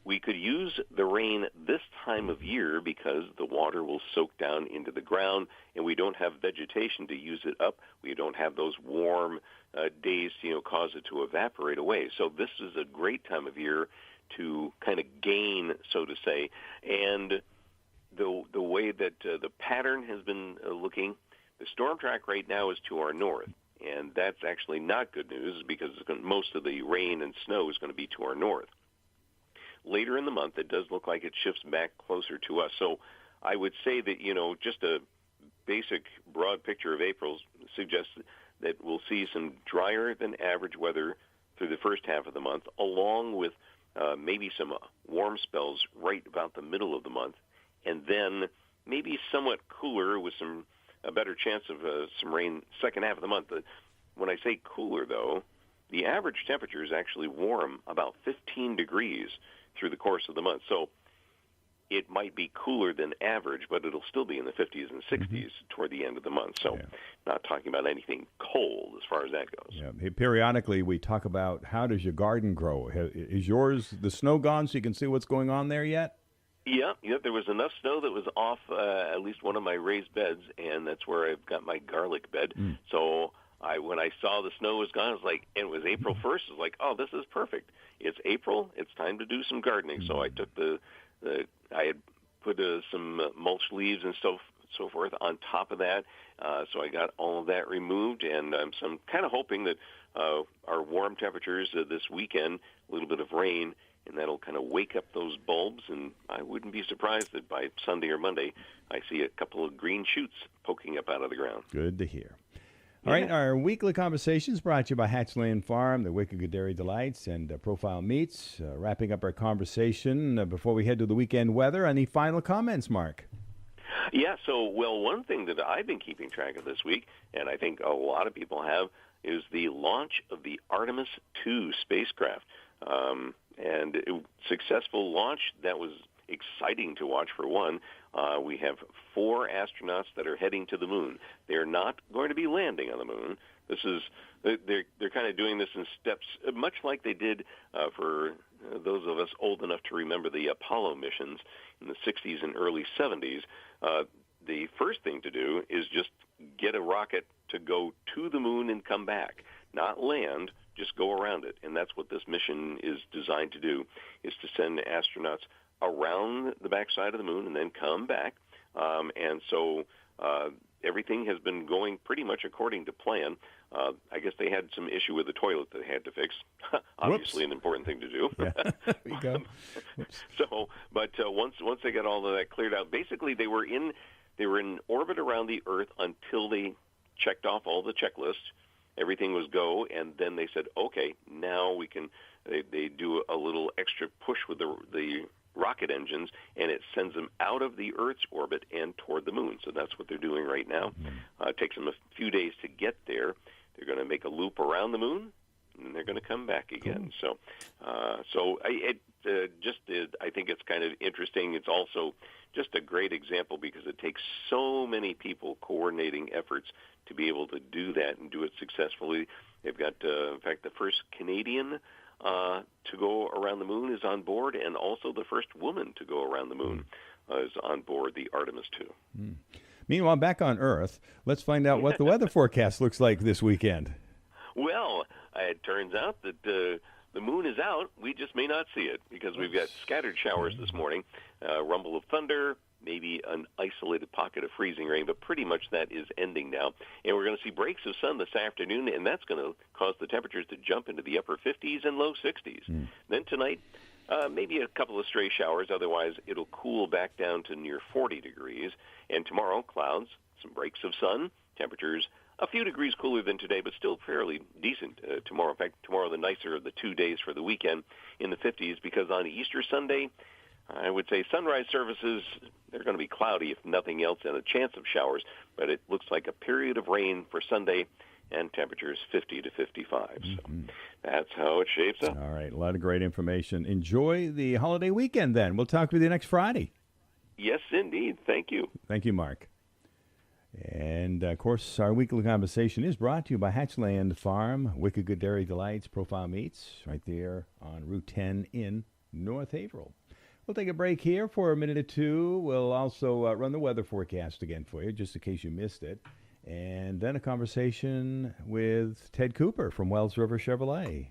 we could use the rain this time of year because the water will soak down into the ground, and we don't have vegetation to use it up. We don't have those warm days to cause it to evaporate away. So this is a great time of year to kind of gain, so to say. And the way that the pattern has been looking, the storm track right now is to our north, and that's actually not good news because most of the rain and snow is going to be to our north. Later in the month, it does look like it shifts back closer to us. So I would say that, just a basic broad picture of April suggests that we'll see some drier than average weather through the first half of the month, along with maybe some warm spells right about the middle of the month, and then maybe somewhat cooler with some a better chance of some rain second half of the month. When I say cooler, though, the average temperature is actually warm, about 15 degrees through the course of the month. So it might be cooler than average, but it'll still be in the 50s and 60s toward the end of the month. So not talking about anything cold as far as that goes. Yeah. Hey, periodically, we talk about how does your garden grow. Is yours the snow gone so you can see what's going on there yet? Yeah, there was enough snow that was off at least one of my raised beds, and that's where I've got my garlic bed. So when I saw the snow was gone, I was like, and it was April 1st, I was like, oh, this is perfect. It's April, it's time to do some gardening. So I took I had put some mulch leaves and so forth on top of that. So I got all of that removed, and so I'm kind of hoping that our warm temperatures this weekend, a little bit of rain, and that'll kind of wake up those bulbs, and I wouldn't be surprised that by Sunday or Monday I see a couple of green shoots poking up out of the ground. Good to hear. All right, our weekly conversations brought to you by Hatchland Farm, the Wicked Good Dairy Delights, and Profile Meats. Wrapping up our conversation before we head to the weekend weather. Any final comments, Mark? Yeah, so, one thing that I've been keeping track of this week, and I think a lot of people have, is the launch of the Artemis II spacecraft. And successful launch, that was exciting to watch for one. We have 4 astronauts that are heading to the moon. They're not going to be landing on the moon. This is they're kind of doing this in steps, much like they did for those of us old enough to remember the Apollo missions in the 60s and early 70s. The first thing to do is just get a rocket to go to the moon and come back, not land, just go around it. And that's what this mission is designed to do, is to send astronauts around the backside of the moon and then come back. And so everything has been going pretty much according to plan. I guess they had some issue with the toilet that they had to fix. Obviously, an important thing to do. Yeah. There you go. So, but once they got all of that cleared out, basically they were in orbit around the Earth until they checked off all the checklists. Everything was go, and then they said, okay, now we can. They do a little extra push with the rocket engines, and it sends them out of the Earth's orbit and toward the moon. So that's what they're doing right now. It takes them a few days to get there. They're going to make a loop around the moon, and they're going to come back again. Cool. I think it's kind of interesting. It's also just a great example because it takes so many people coordinating efforts to be able to do that and do it successfully. They've got, in fact, the first Canadian to go around the moon is on board, and also the first woman to go around the moon is on board the Artemis II. Meanwhile, back on Earth, let's find out what the weather forecast looks like this weekend. Well, it turns out that the moon is out. We just may not see it because we've got scattered showers this morning, rumble of thunder, maybe an isolated pocket of freezing rain, but pretty much that is ending now. And we're going to see breaks of sun this afternoon, and that's going to cause the temperatures to jump into the upper 50s and low 60s. Then tonight, maybe a couple of stray showers. Otherwise, it'll cool back down to near 40 degrees. And tomorrow, clouds, some breaks of sun, temperatures a few degrees cooler than today, but still fairly decent tomorrow. In fact, tomorrow the nicer of the 2 days for the weekend in the 50s, because on Easter Sunday, I would say sunrise services, they're going to be cloudy if nothing else, and a chance of showers, but it looks like a period of rain for Sunday, and temperatures 50 to 55. So that's how it shapes up. All right, a lot of great information. Enjoy the holiday weekend then. We'll talk with you next Friday. Yes, indeed. Thank you. Thank you, Mark. And, of course, our weekly conversation is brought to you by Hatchland Farm, Wicked Good Dairy Delights, Profile Meats, right there on Route 10 in North Haverhill. We'll take a break here for a minute or two. We'll also run the weather forecast again for you, just in case you missed it. And then a conversation with Ted Cooper from Wells River Chevrolet.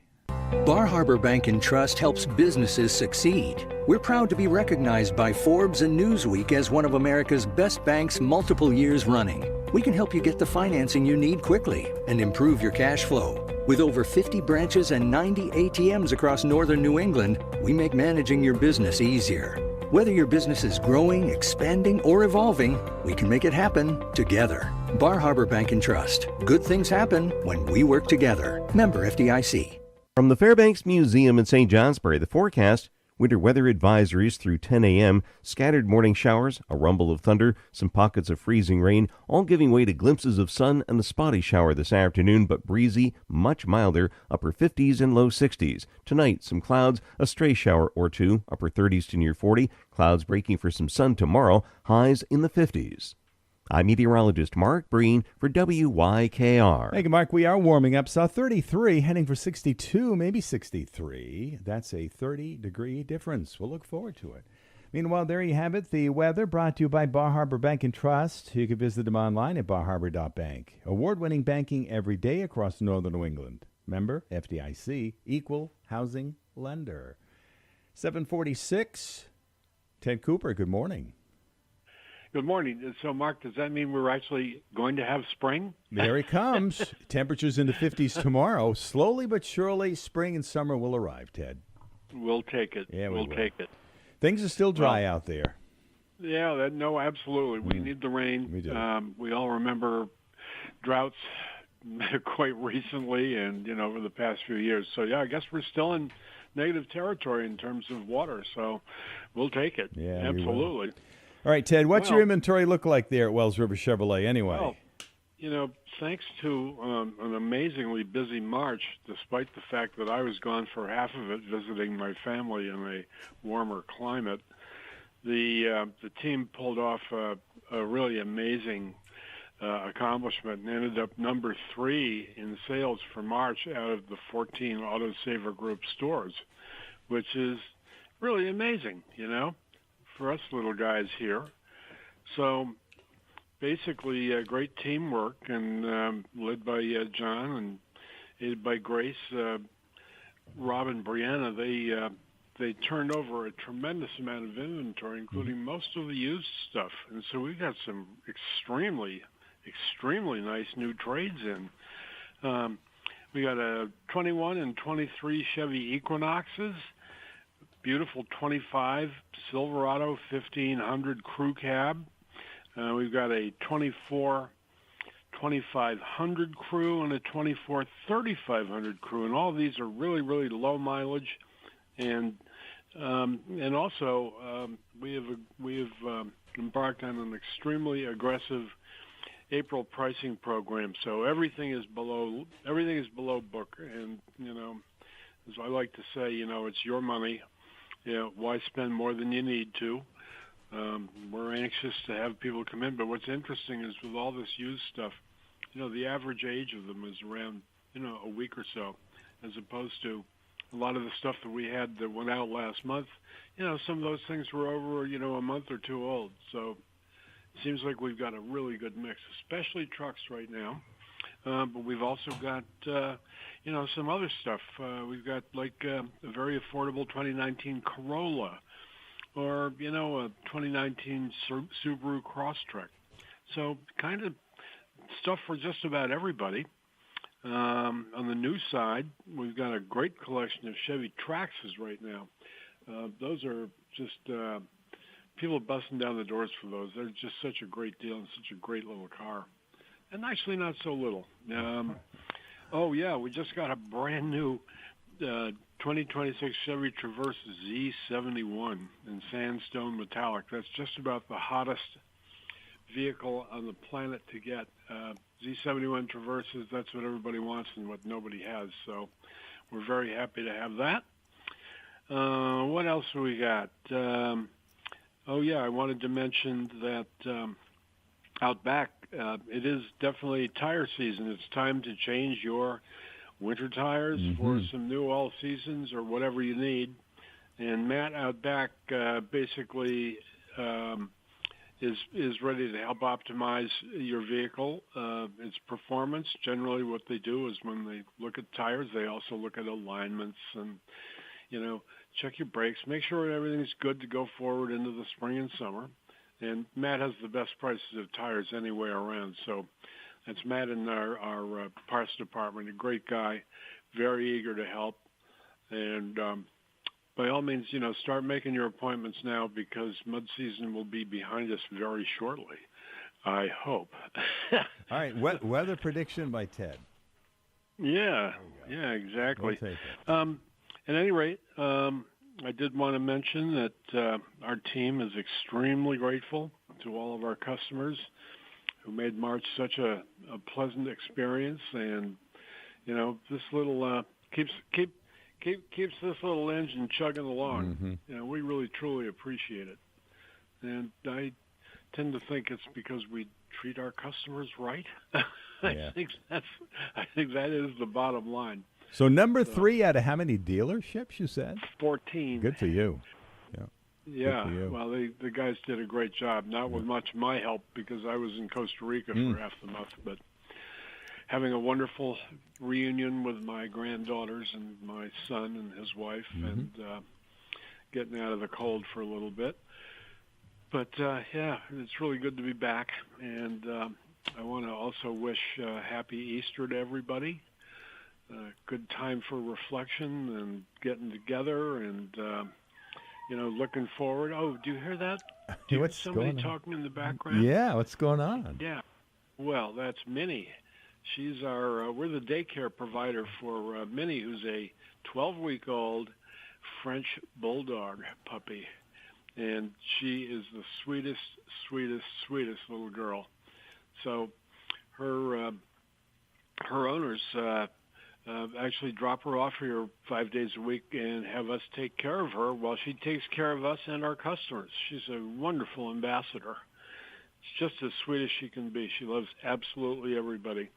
Bar Harbor Bank and Trust helps businesses succeed. We're proud to be recognized by Forbes and Newsweek as one of America's best banks multiple years running. We can help you get the financing you need quickly and improve your cash flow. With over 50 branches and 90 ATMs across northern New England, we make managing your business easier. Whether your business is growing, expanding, or evolving, we can make it happen together. Bar Harbor Bank and Trust. Good things happen when we work together. Member FDIC. From the Fairbanks Museum in St. Johnsbury, the forecast, Winter weather advisories through 10 a.m. Scattered morning showers, a rumble of thunder, some pockets of freezing rain, all giving way to glimpses of sun and a spotty shower this afternoon, but breezy, much milder, upper 50s and low 60s. Tonight, some clouds, a stray shower or two, upper 30s to near 40, clouds breaking for some sun tomorrow, highs in the 50s. I'm meteorologist Mark Breen for WYKR. Thank you, Mark. We are warming up. Saw 33, heading for 62, maybe 63. That's a 30-degree difference. We'll look forward to it. Meanwhile, there you have it. The weather brought to you by Bar Harbor Bank and Trust. You can visit them online at barharbor.bank. Award-winning banking every day across northern New England. Member, FDIC, equal housing lender. 746. Ted Cooper, good morning. Good morning. So, Mark, does that mean we're actually going to have spring? There it comes. Temperatures in the 50s tomorrow. Slowly but surely, spring and summer will arrive, Ted. We'll take it. Yeah, we'll take it. Things are still dry out there. Yeah, no, absolutely. We need the rain. We do. We all remember droughts quite recently and, over the past few years. So, yeah, I guess we're still in negative territory in terms of water. So we'll take it. Yeah, absolutely. All right, Ted, what's your inventory look like there at Wells River Chevrolet anyway? Well, thanks to an amazingly busy March, despite the fact that I was gone for half of it visiting my family in a warmer climate, the team pulled off a really amazing accomplishment and ended up number 3 in sales for March out of the 14 Auto Saver Group stores, which is really amazing, for us little guys here. So basically great teamwork and led by John and aided by Grace, Rob and Brianna, they turned over a tremendous amount of inventory, including most of the used stuff. And so we got some extremely nice new trades in. We got a 21 and 23 Chevy Equinoxes, beautiful 25 Silverado 1500 crew cab. We've got a 24 2500 crew and a 24 3500 crew, and all of these are really, really low mileage. And also we have embarked on an extremely aggressive April pricing program. So everything is below book, and as I like to say, it's your money. Why spend more than you need to? We're anxious to have people come in, but what's interesting is with all this used stuff, the average age of them is around, a week or so, as opposed to a lot of the stuff that we had that went out last month. Some of those things were over, a month or two old. So it seems like we've got a really good mix, especially trucks right now. But we've also got, some other stuff. We've got a very affordable 2019 Corolla or, a 2019 Subaru Crosstrek. So kind of stuff for just about everybody. On the new side, we've got a great collection of Chevy Traxxas right now. Those are just, people are busting down the doors for those. They're just such a great deal and such a great little car. And actually not so little. We just got a brand new 2026 Chevy Traverse Z71 in sandstone metallic. That's just about the hottest vehicle on the planet to get. Z71 Traverses, that's what everybody wants and what nobody has. So we're very happy to have that. What else do we got? I wanted to mention that out back, it is definitely tire season. It's time to change your winter tires for some new all seasons or whatever you need. And Matt out back basically is ready to help optimize your vehicle, its performance. Generally what they do is when they look at tires, they also look at alignments and, check your brakes, make sure everything's good to go forward into the spring and summer. And Matt has the best prices of tires anywhere around. So that's Matt in our parts department, a great guy, very eager to help. And by all means, start making your appointments now because mud season will be behind us very shortly, I hope. All right, weather prediction by Ted. Yeah, exactly. We'll take it. At any rate, I did want to mention that our team is extremely grateful to all of our customers who made March such a pleasant experience, and this little keeps this little engine chugging along. Mm-hmm. We really truly appreciate it, and I tend to think it's because we treat our customers right. Yeah. I think that is the bottom line. So number 3 out of how many dealerships, you said? 14. Good for you. Yeah, Good for you. well, the guys did a great job, not with much of my help because I was in Costa Rica for half the month, but having a wonderful reunion with my granddaughters and my son and his wife, and getting out of the cold for a little bit. But, yeah, it's really good to be back, and I want to also wish Happy Easter to everybody. Good time for reflection and getting together and, looking forward. Oh, do you hear that? Do you hear What's somebody going on? talking in the background? Yeah, what's going on? Yeah. Well, that's Minnie. She's we're the daycare provider for Minnie, who's a 12-week-old French bulldog puppy. And she is the sweetest, sweetest, sweetest little girl. So her owners actually drop her off here 5 days a week and have us take care of her while she takes care of us and our customers. She's a wonderful ambassador. It's just as sweet as she can be. She loves absolutely everybody.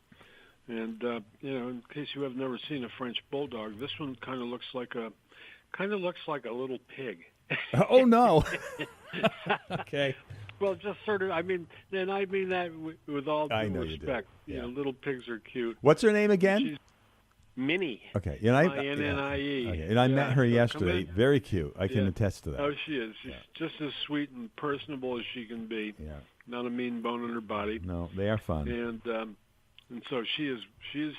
And in case you have never seen a French bulldog, this one kind of looks like a little pig. Oh no. Okay. Well, just sort of. I mean that with all due I know you respect. do. Yeah. Little pigs are cute. What's her name again? She's Minnie. Okay. Minnie. Okay. And I met her yesterday. Very cute. I can attest to that. Oh, she is. She's just as sweet and personable as she can be. Yeah. Not a mean bone in her body. No, they are fun. And so she is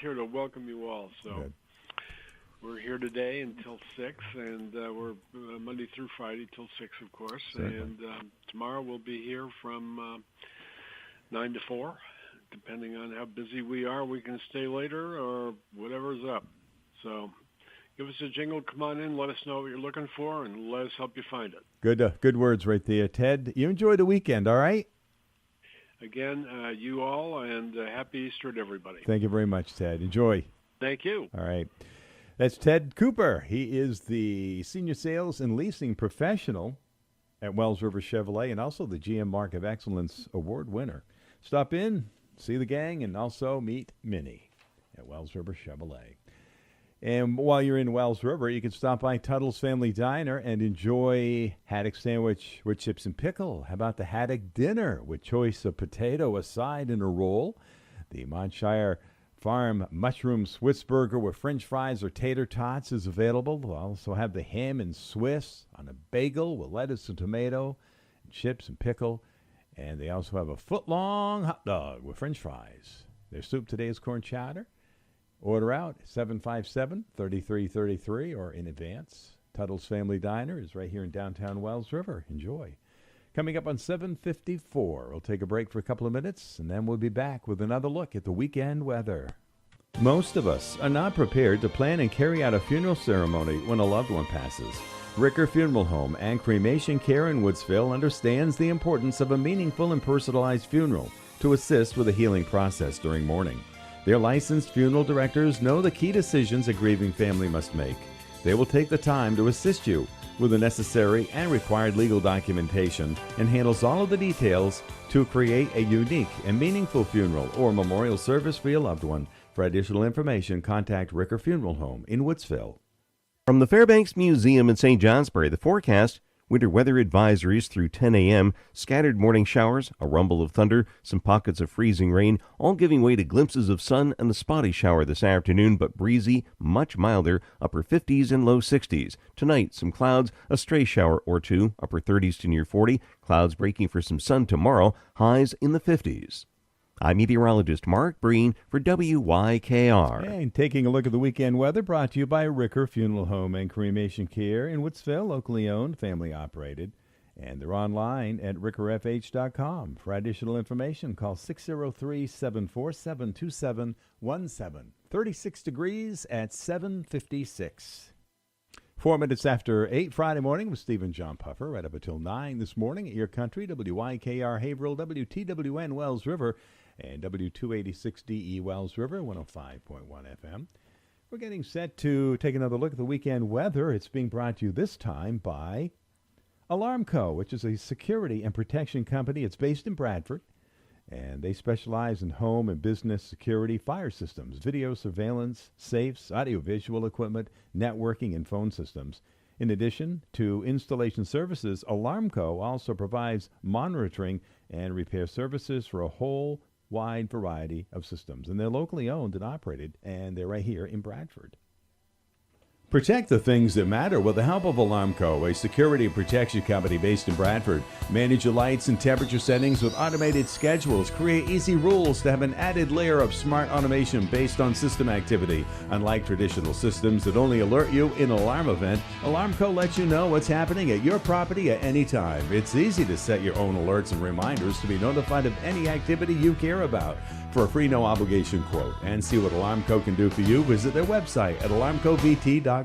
here to welcome you all. So. Good. We're here today until 6, and we're Monday through Friday till 6, of course. Certainly. And tomorrow we'll be here from 9 to 4. Depending on how busy we are, we can stay later or whatever's up. So give us a jingle, come on in, let us know what you're looking for, and let us help you find it. Good words right there, Ted. You enjoy the weekend, all right? Again, you all, and happy Easter to everybody. Thank you very much, Ted. Enjoy. Thank you. All right. That's Ted Cooper. He is the Senior Sales and Leasing Professional at Wells River Chevrolet and also the GM Mark of Excellence Award winner. Stop in, see the gang, and also meet Minnie at Wells River Chevrolet. And while you're in Wells River, you can stop by Tuttle's Family Diner and enjoy haddock sandwich with chips and pickle. How about the haddock dinner with choice of potato, a side, and a roll? The Montshire Farm Mushroom Swiss Burger with French fries or tater tots is available. We'll also have the ham and Swiss on a bagel with lettuce and tomato, and chips and pickle. And they also have a foot-long hot dog with French fries. Their soup today is corn chowder. Order out 757-3333 or in advance. Tuttle's Family Diner is right here in downtown Wells River. Enjoy. Coming up on 7:54, we'll take a break for a couple of minutes, and then we'll be back with another look at the weekend weather. Most of us are not prepared to plan and carry out a funeral ceremony when a loved one passes. Ricker Funeral Home and Cremation Care in Woodsville understands the importance of a meaningful and personalized funeral to assist with the healing process during mourning. Their licensed funeral directors know the key decisions a grieving family must make. They will take the time to assist you with the necessary and required legal documentation and handles all of the details to create a unique and meaningful funeral or memorial service for your loved one. For additional information, contact Ricker Funeral Home in Woodsville. From the Fairbanks Museum in St. Johnsbury, the forecast: winter weather advisories through 10 a.m., scattered morning showers, a rumble of thunder, some pockets of freezing rain, all giving way to glimpses of sun and a spotty shower this afternoon, but breezy, much milder, upper 50s and low 60s. Tonight, some clouds, a stray shower or two, upper 30s to near 40, clouds breaking for some sun tomorrow, highs in the 50s. I'm meteorologist Mark Breen for WYKR. And taking a look at the weekend weather brought to you by Ricker Funeral Home and Cremation Care in Woodsville, locally owned, family operated. And they're online at rickerfh.com. For additional information, call 603-747-2717. 36 degrees at 7:56. 4 minutes after 8 Friday morning with Steve and John Puffer, right up until 9 this morning at your country, WYKR Haverhill, WTWN Wells River, and W286DE Wells River, 105.1 FM. We're getting set to take another look at the weekend weather. It's being brought to you this time by Alarmco, which is a security and protection company. It's based in Bradford, and they specialize in home and business security, fire systems, video surveillance, safes, audiovisual equipment, networking, and phone systems. In addition to installation services, Alarmco also provides monitoring and repair services for a whole wide variety of systems. And they're locally owned and operated, and they're right here in Bradford. Protect the things that matter with the help of Alarmco, a security and protection company based in Bradford. Manage your lights and temperature settings with automated schedules. Create easy rules to have an added layer of smart automation based on system activity. Unlike traditional systems that only alert you in an alarm event, Alarmco lets you know what's happening at your property at any time. It's easy to set your own alerts and reminders to be notified of any activity you care about. For a free no-obligation quote and see what Alarmco can do for you, visit their website at alarmcovt.com.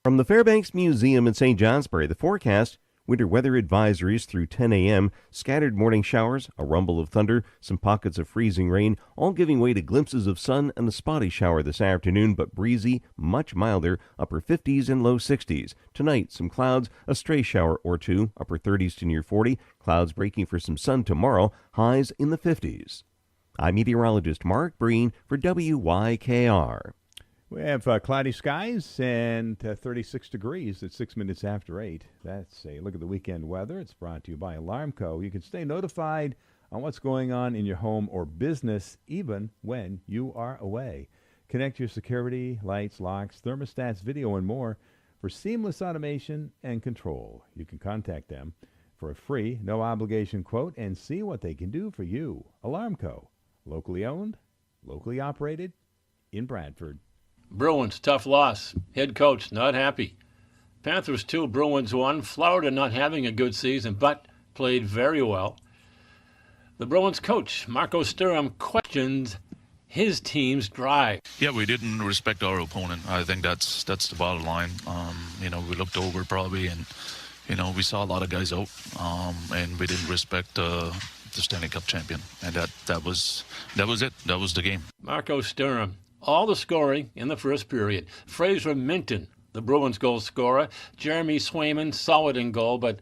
From the Fairbanks Museum in St. Johnsbury, the forecast: winter weather advisories through 10 a.m., scattered morning showers, a rumble of thunder, some pockets of freezing rain, all giving way to glimpses of sun and a spotty shower this afternoon, but breezy, much milder, upper 50s and low 60s. Tonight, some clouds, a stray shower or two, upper 30s to near 40, clouds breaking for some sun tomorrow, highs in the 50s. I'm meteorologist Mark Breen for WYKR. We have cloudy skies and 36 degrees at 6 minutes after 8. That's a look at the weekend weather. It's brought to you by Alarmco. You can stay notified on what's going on in your home or business even when you are away. Connect your security, lights, locks, thermostats, video, and more for seamless automation and control. You can contact them for a free, no-obligation quote and see what they can do for you. Alarmco. Locally owned, locally operated, in Bradford. Bruins, tough loss. Head coach not happy. Panthers 2, Bruins 1. Florida not having a good season, but played very well. The Bruins coach, Marco Sturm, questions his team's drive. Yeah, we didn't respect our opponent. I think that's the bottom line. We looked over probably, and we saw a lot of guys out, and we didn't respect the Stanley Cup champion, and that was it. That was the game. Marco Sturm, all the scoring in the first period. Fraser Minton, the Bruins goal scorer. Jeremy Swayman, solid in goal, but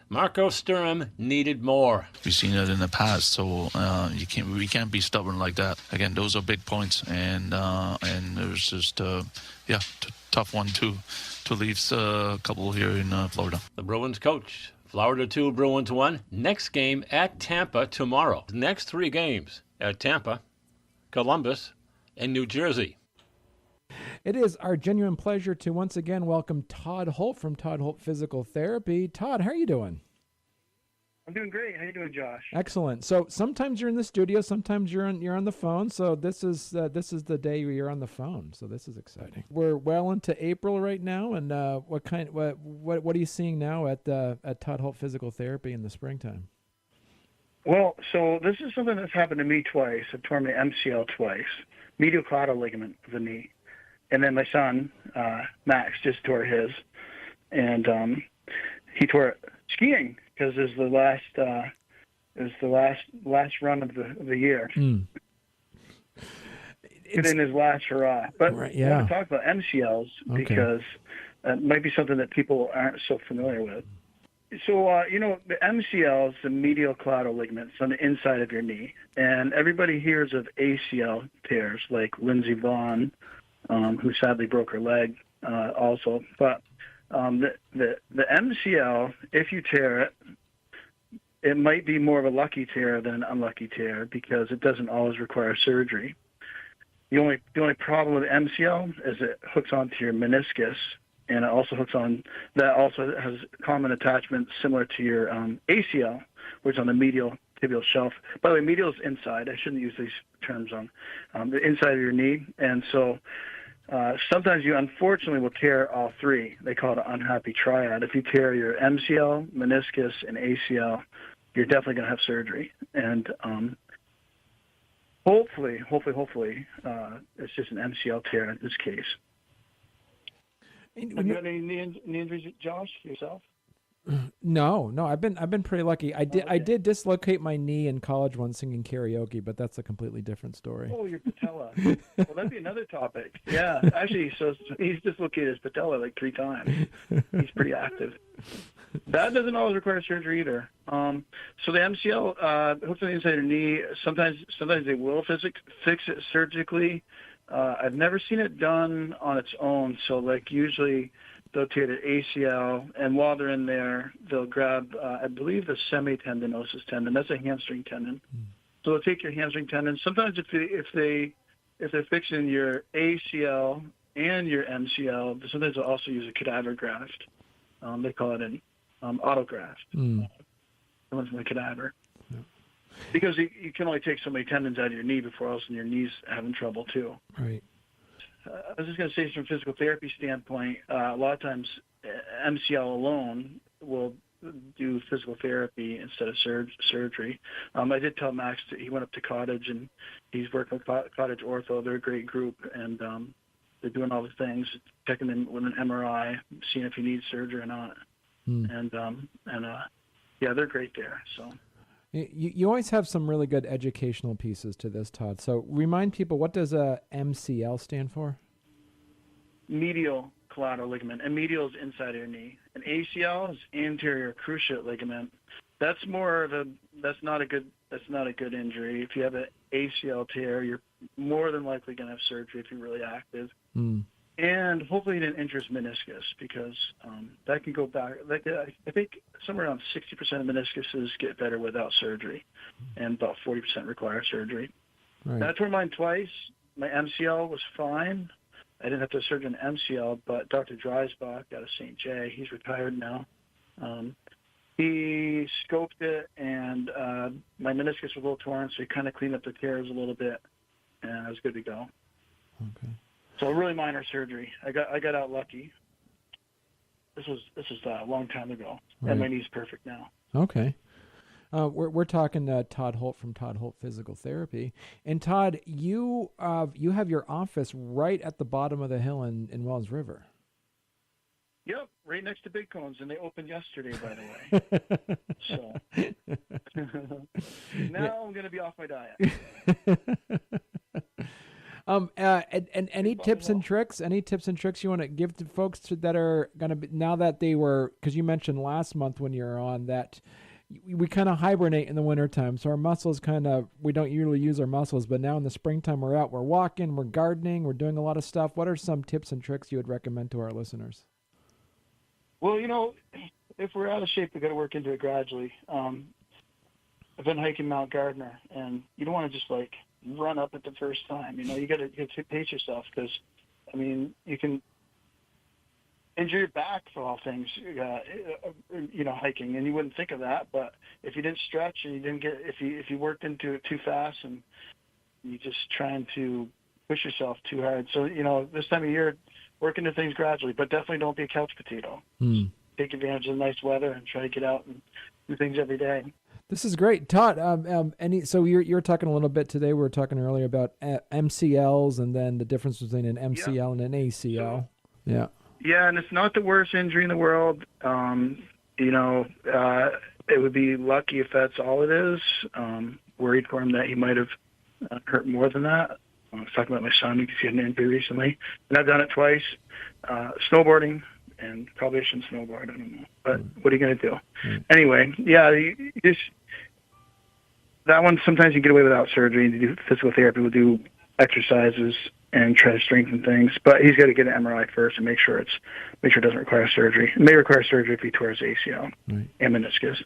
Marco Sturm needed more. We've seen it in the past, so we can't be stubborn like that. Again, those are big points, and there's just tough one to leave a couple here in Florida. The Bruins coach. Florida 2, Bruins 1. Next game at Tampa tomorrow. Next 3 games at Tampa, Columbus, and New Jersey. It is our genuine pleasure to once again welcome Todd Holt from Todd Holt Physical Therapy. Todd, how are you doing? I'm doing great. How you doing, Josh? Excellent. So sometimes you're in the studio, sometimes you're on the phone. So this is the day you're on the phone. So this is exciting. We're well into April right now, and what are you seeing now at Todd Holt Physical Therapy in the springtime? Well, so this is something that's happened to me twice. I tore my MCL twice, medial collateral ligament of the knee, and then my son Max just tore his, and he tore it skiing. Because it's the last run of the year. It's in his last hurrah. But right, I want to talk about MCLs because it might be something that people aren't so familiar with. So, the MCLs, the medial collateral ligaments on the inside of your knee, and everybody hears of ACL tears, like Lindsey Vonn, who sadly broke her leg also. But the MCL, if you tear it, it might be more of a lucky tear than an unlucky tear because it doesn't always require surgery. The only problem with MCL is it hooks onto your meniscus, and it also hooks on. That also has common attachment similar to your ACL, which is on the medial tibial shelf. By the way, medial is inside. I shouldn't use these terms on the inside of your knee, and so. Sometimes you unfortunately will tear all three. They call it an unhappy triad. If you tear your MCL, meniscus, and ACL, you're definitely going to have surgery. And hopefully, it's just an MCL tear in this case. Have you had any knee injuries, Josh, yourself? No, I've been pretty lucky. I did dislocate my knee in college once singing karaoke, but that's a completely different story. Oh, your patella. Well, that'd be another topic. Yeah, actually, so he's dislocated his patella like 3 times. He's pretty active. That doesn't always require surgery either. So the MCL, hooks on the inside of your knee, sometimes they will fix it surgically. I've never seen it done on its own. So like usually they'll take an ACL, and while they're in there, they'll grab, I believe, the semitendinosus tendon. That's a hamstring tendon. So they'll take your hamstring tendon. Sometimes if they're fixing your ACL and your MCL, sometimes they'll also use a cadaver graft. They call it an autograft. Someone from the cadaver. Yeah. Because you can only take so many tendons out of your knee before all of a sudden your knee's having trouble too. Right. I was just going to say, from a physical therapy standpoint, a lot of times MCL alone will do physical therapy instead of surgery. I did tell Max that he went up to Cottage, and he's working with Cottage Ortho. They're a great group, and they're doing all the things, checking him with an MRI, seeing if he needs surgery or not. And yeah, they're great there. So. You always have some really good educational pieces to this, Todd. So remind people, what does a MCL stand for? Medial collateral ligament, and medial is inside of your knee. An ACL is anterior cruciate ligament. That's not a good injury. If you have an ACL tear, you're more than likely going to have surgery if you're really active. And hopefully you didn't injure his meniscus, because that can go back. I think somewhere around 60% of meniscuses get better without surgery, and about 40% require surgery. Right. I tore mine twice. My MCL was fine. I didn't have to surgery an MCL, but Dr. Dreisbach out of St. J, he's retired now. He scoped it, and my meniscus was a little torn, so he kind of cleaned up the tears a little bit, and I was good to go. Okay. So a really minor surgery. I got out lucky. This was a long time ago, Right. and my knee's perfect now. Okay. We're talking to Todd Holt from Todd Holt Physical Therapy, and Todd, you have your office right at the bottom of the hill in Wells River. Yep, right next to Big Cones, and they opened yesterday, by the way. So now I'm going to be off my diet. And any tips and tricks? Any tips and tricks you want to give to folks that are going to be, now that they were, because you mentioned last month when you were on that we kind of hibernate in the wintertime, so our muscles we don't usually use our muscles, but now in the springtime we're out, we're walking, we're gardening, we're doing a lot of stuff. What are some tips and tricks you would recommend to our listeners? Well, if we're out of shape, we've got to work into it gradually. I've been hiking Mount Gardner, and you don't want to just run up it the first time. You got to pace yourself, because, you can injure your back for all things, hiking, and you wouldn't think of that. But if you didn't stretch and if you worked into it too fast and you just trying to push yourself too hard. So, this time of year, work into things gradually, but definitely don't be a couch potato. Take advantage of the nice weather and try to get out and do things every day. This is great, Todd. So you're talking a little bit today. We were talking earlier about MCLs and then the difference between an MCL and an ACL. Yeah. Yeah, and it's not the worst injury in the world. It would be lucky if that's all it is. Worried for him that he might have hurt more than that. I was talking about my son because he had an injury recently, and I've done it twice. Snowboarding, and probably I shouldn't snowboard. I don't know, but what are you going to do? Anyway, yeah, that one sometimes you get away without surgery. To do physical therapy, we'll do exercises and try to strengthen things, but he's got to get an MRI first and make sure it doesn't require surgery. It may require surgery if he tore his ACL and meniscus.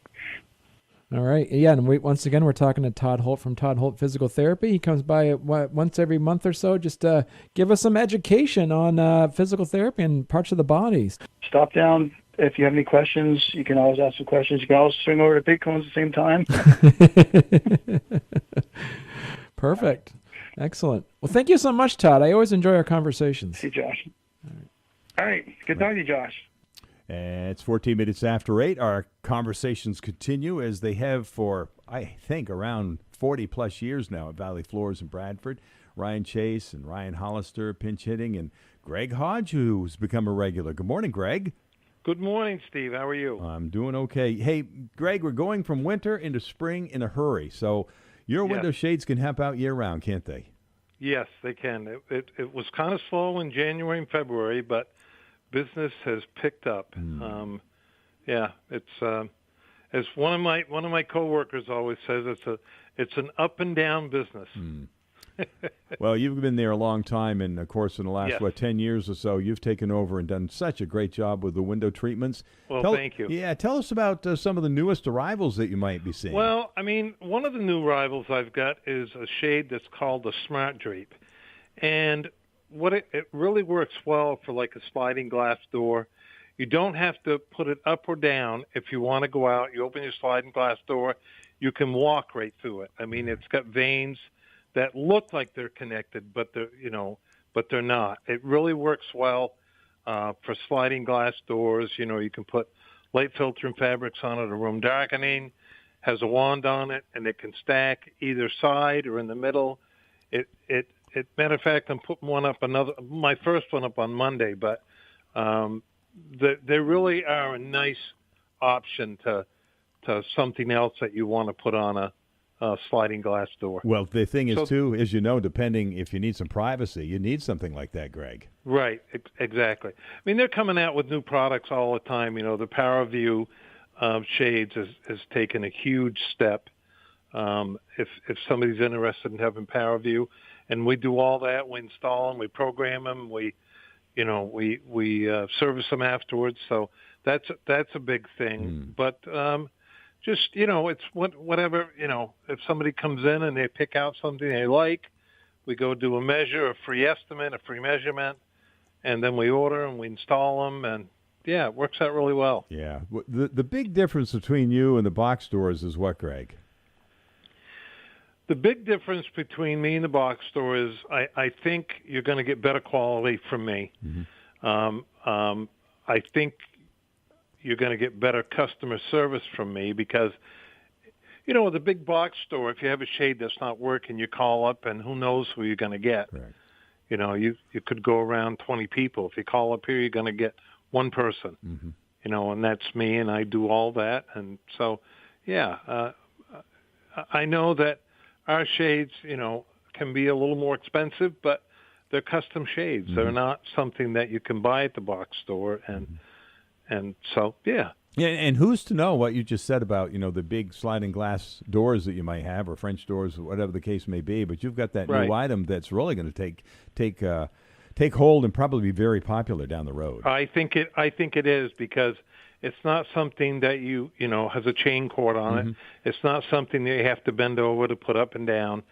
All right. Yeah, and once again, we're talking to Todd Holt from Todd Holt Physical Therapy. He comes by once every month or so just to give us some education on physical therapy and parts of the body. Stop down. If you have any questions, you can always ask some questions. You can always swing over to Big Cones at the same time. Perfect. Excellent. Well, thank you so much, Todd. I always enjoy our conversations. See you, Josh. All right. Good talking to you, Josh. It's 14 minutes after 8. Our conversations continue as they have for, I think, around 40-plus years now at Valley Floors in Bradford. Ryan Chase and Ryan Hollister pinch hitting and Greg Hodge, who's become a regular. Good morning, Greg. Good morning, Steve. How are you? I'm doing okay. Hey, Greg, we're going from winter into spring in a hurry, so your window shades can help out year-round, can't they? Yes, they can. It was kind of slow in January and February, but business has picked up. It's as one of my coworkers always says, it's an up and down business. Well, you've been there a long time, and of course, in the last 10 years or so, you've taken over and done such a great job with the window treatments. Well, thank you. Yeah, tell us about some of the newest arrivals that you might be seeing. Well, I mean, one of the new arrivals I've got is a shade that's called the Smart Drape, and what it really works well for like a sliding glass door. You don't have to put it up or down. If you want to go out, you open your sliding glass door, you can walk right through it. I mean, it's got vanes that look like they're connected, but they're not. It really works well for sliding glass doors. You know, you can put light filtering fabrics on it, a room darkening, has a wand on it, and it can stack either side or in the middle. Matter of fact, I'm putting my first one up on Monday, but they really are a nice option to something else that you want to put on a sliding glass door. Well, the thing is, too, as you know, depending if you need some privacy, you need something like that, Greg. Right, exactly. I mean, they're coming out with new products all the time. You know, the PowerView shades has taken a huge step. If somebody's interested in having PowerView, and we do all that, we install them, we program them, we service them afterwards. So that's a big thing. But just, it's whatever, if somebody comes in and they pick out something they like, we go do a measure, a free estimate, a free measurement, and then we order and we install them, and yeah, it works out really well. Yeah. The big difference between you and the box stores is what, Greg? The big difference between me and the box store is I think you're going to get better quality from me. I think you're going to get better customer service from me because, with a big box store, if you have a shade that's not working, you call up and who knows who you're going to get. Right. You could go around 20 people. If you call up here, you're going to get one person, and that's me, and I do all that. And so, I know that our shades, can be a little more expensive, but they're custom shades. They're not something that you can buy at the box store. And so, yeah. Yeah, and who's to know what you just said about, the big sliding glass doors that you might have, or French doors, or whatever the case may be. But you've got that new item that's really going to take hold and probably be very popular down the road. I think it is, because it's not something that you has a chain cord on it. It's not something that you have to bend over to put up and down.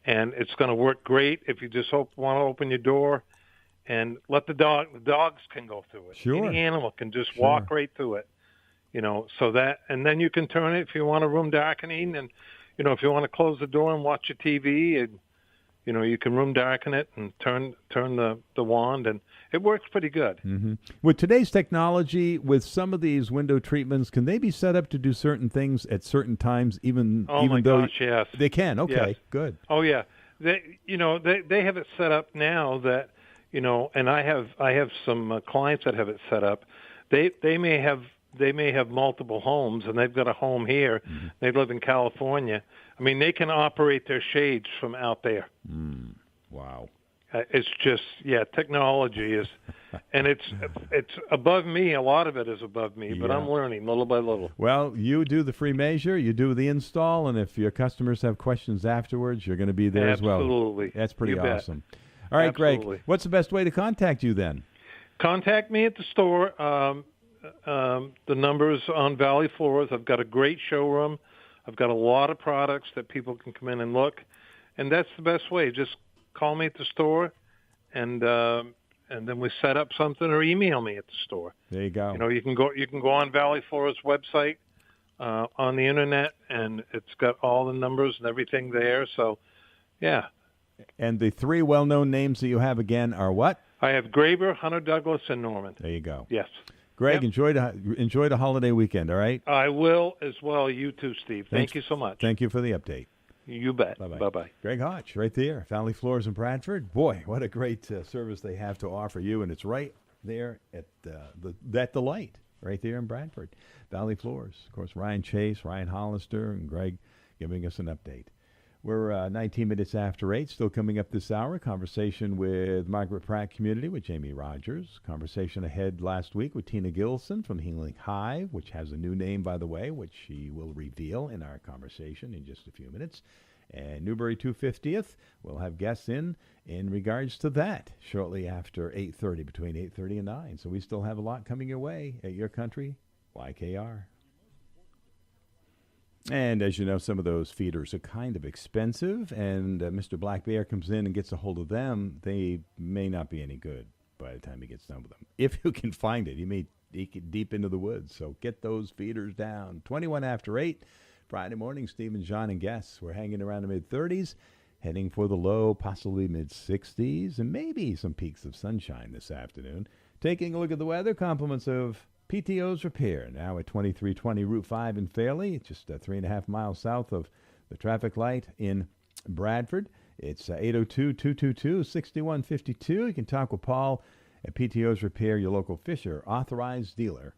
And it's going to work great if you just want to open your door and let the dogs can go through it. Sure. Any animal can just walk right through it. So that, and then you can turn it if you want a room darkening, and, if you want to close the door and watch your TV, and, you can room darken it and turn the wand, and it works pretty good. With today's technology, with some of these window treatments, can they be set up to do certain things at certain times, even my though gosh, yes. They can? Okay, yes. Good. Oh, yeah. They have it set up now that, and I have some clients that have it set up. They may have multiple homes, and they've got a home here. They live in California. I mean, they can operate their shades from out there. Wow. It's just, technology is, and it's above me. A lot of it is above me, but I'm learning little by little. Well, you do the free measure, you do the install, and if your customers have questions afterwards, you're going to be there as well. Absolutely. That's pretty You bet. awesome. All right, Absolutely. Greg, what's the best way to contact you then? Contact me at the store. The number's on Valley Floors. I've got a great showroom. I've got a lot of products that people can come in and look, and that's the best way. Just call me at the store, and then we set up something, or email me at the store. There you go. You can go on Valley Floors website on the internet, and it's got all the numbers and everything there. So, yeah. And the three well-known names that you have again are what? I have Graber, Hunter Douglas, and Norman. There you go. Yes. Greg, enjoy the holiday weekend, all right? I will as well. You too, Steve. Thanks. Thank you so much. Thank you for the update. You bet. Bye-bye. Bye-bye. Greg Hodge, right there, Valley Floors in Bradford. Boy, what a great service they have to offer you, and it's right there at the light, right there in Bradford. Valley Floors. Of course, Ryan Chase, Ryan Hollister, and Greg giving us an update. We're 19 minutes after 8. Still coming up this hour, conversation with Margaret Pratt Community with Jamie Rogers. Conversation ahead last week with Tina Gilson from Healing Hive, which has a new name, by the way, which she will reveal in our conversation in just a few minutes. And Newbury 250th, we'll have guests in regards to that shortly after 8:30, between 8:30 and 9. So we still have a lot coming your way at Your Country, YKR. And as you know, some of those feeders are kind of expensive, and Mr. Black Bear comes in and gets a hold of them. They may not be any good by the time he gets done with them. If you can find it, he may eke it deep into the woods. So get those feeders down. 21 after 8, Friday morning, Stephen, John, and guests. We're hanging around the mid-30s, heading for the low, possibly mid-60s, and maybe some peaks of sunshine this afternoon. Taking a look at the weather, compliments of PTO's Repair, now at 2320 Route 5 in Fairleigh, just 3.5 miles south of the traffic light in Bradford. It's 802-222-6152. You can talk with Paul at PTO's Repair, your local Fisher authorized dealer.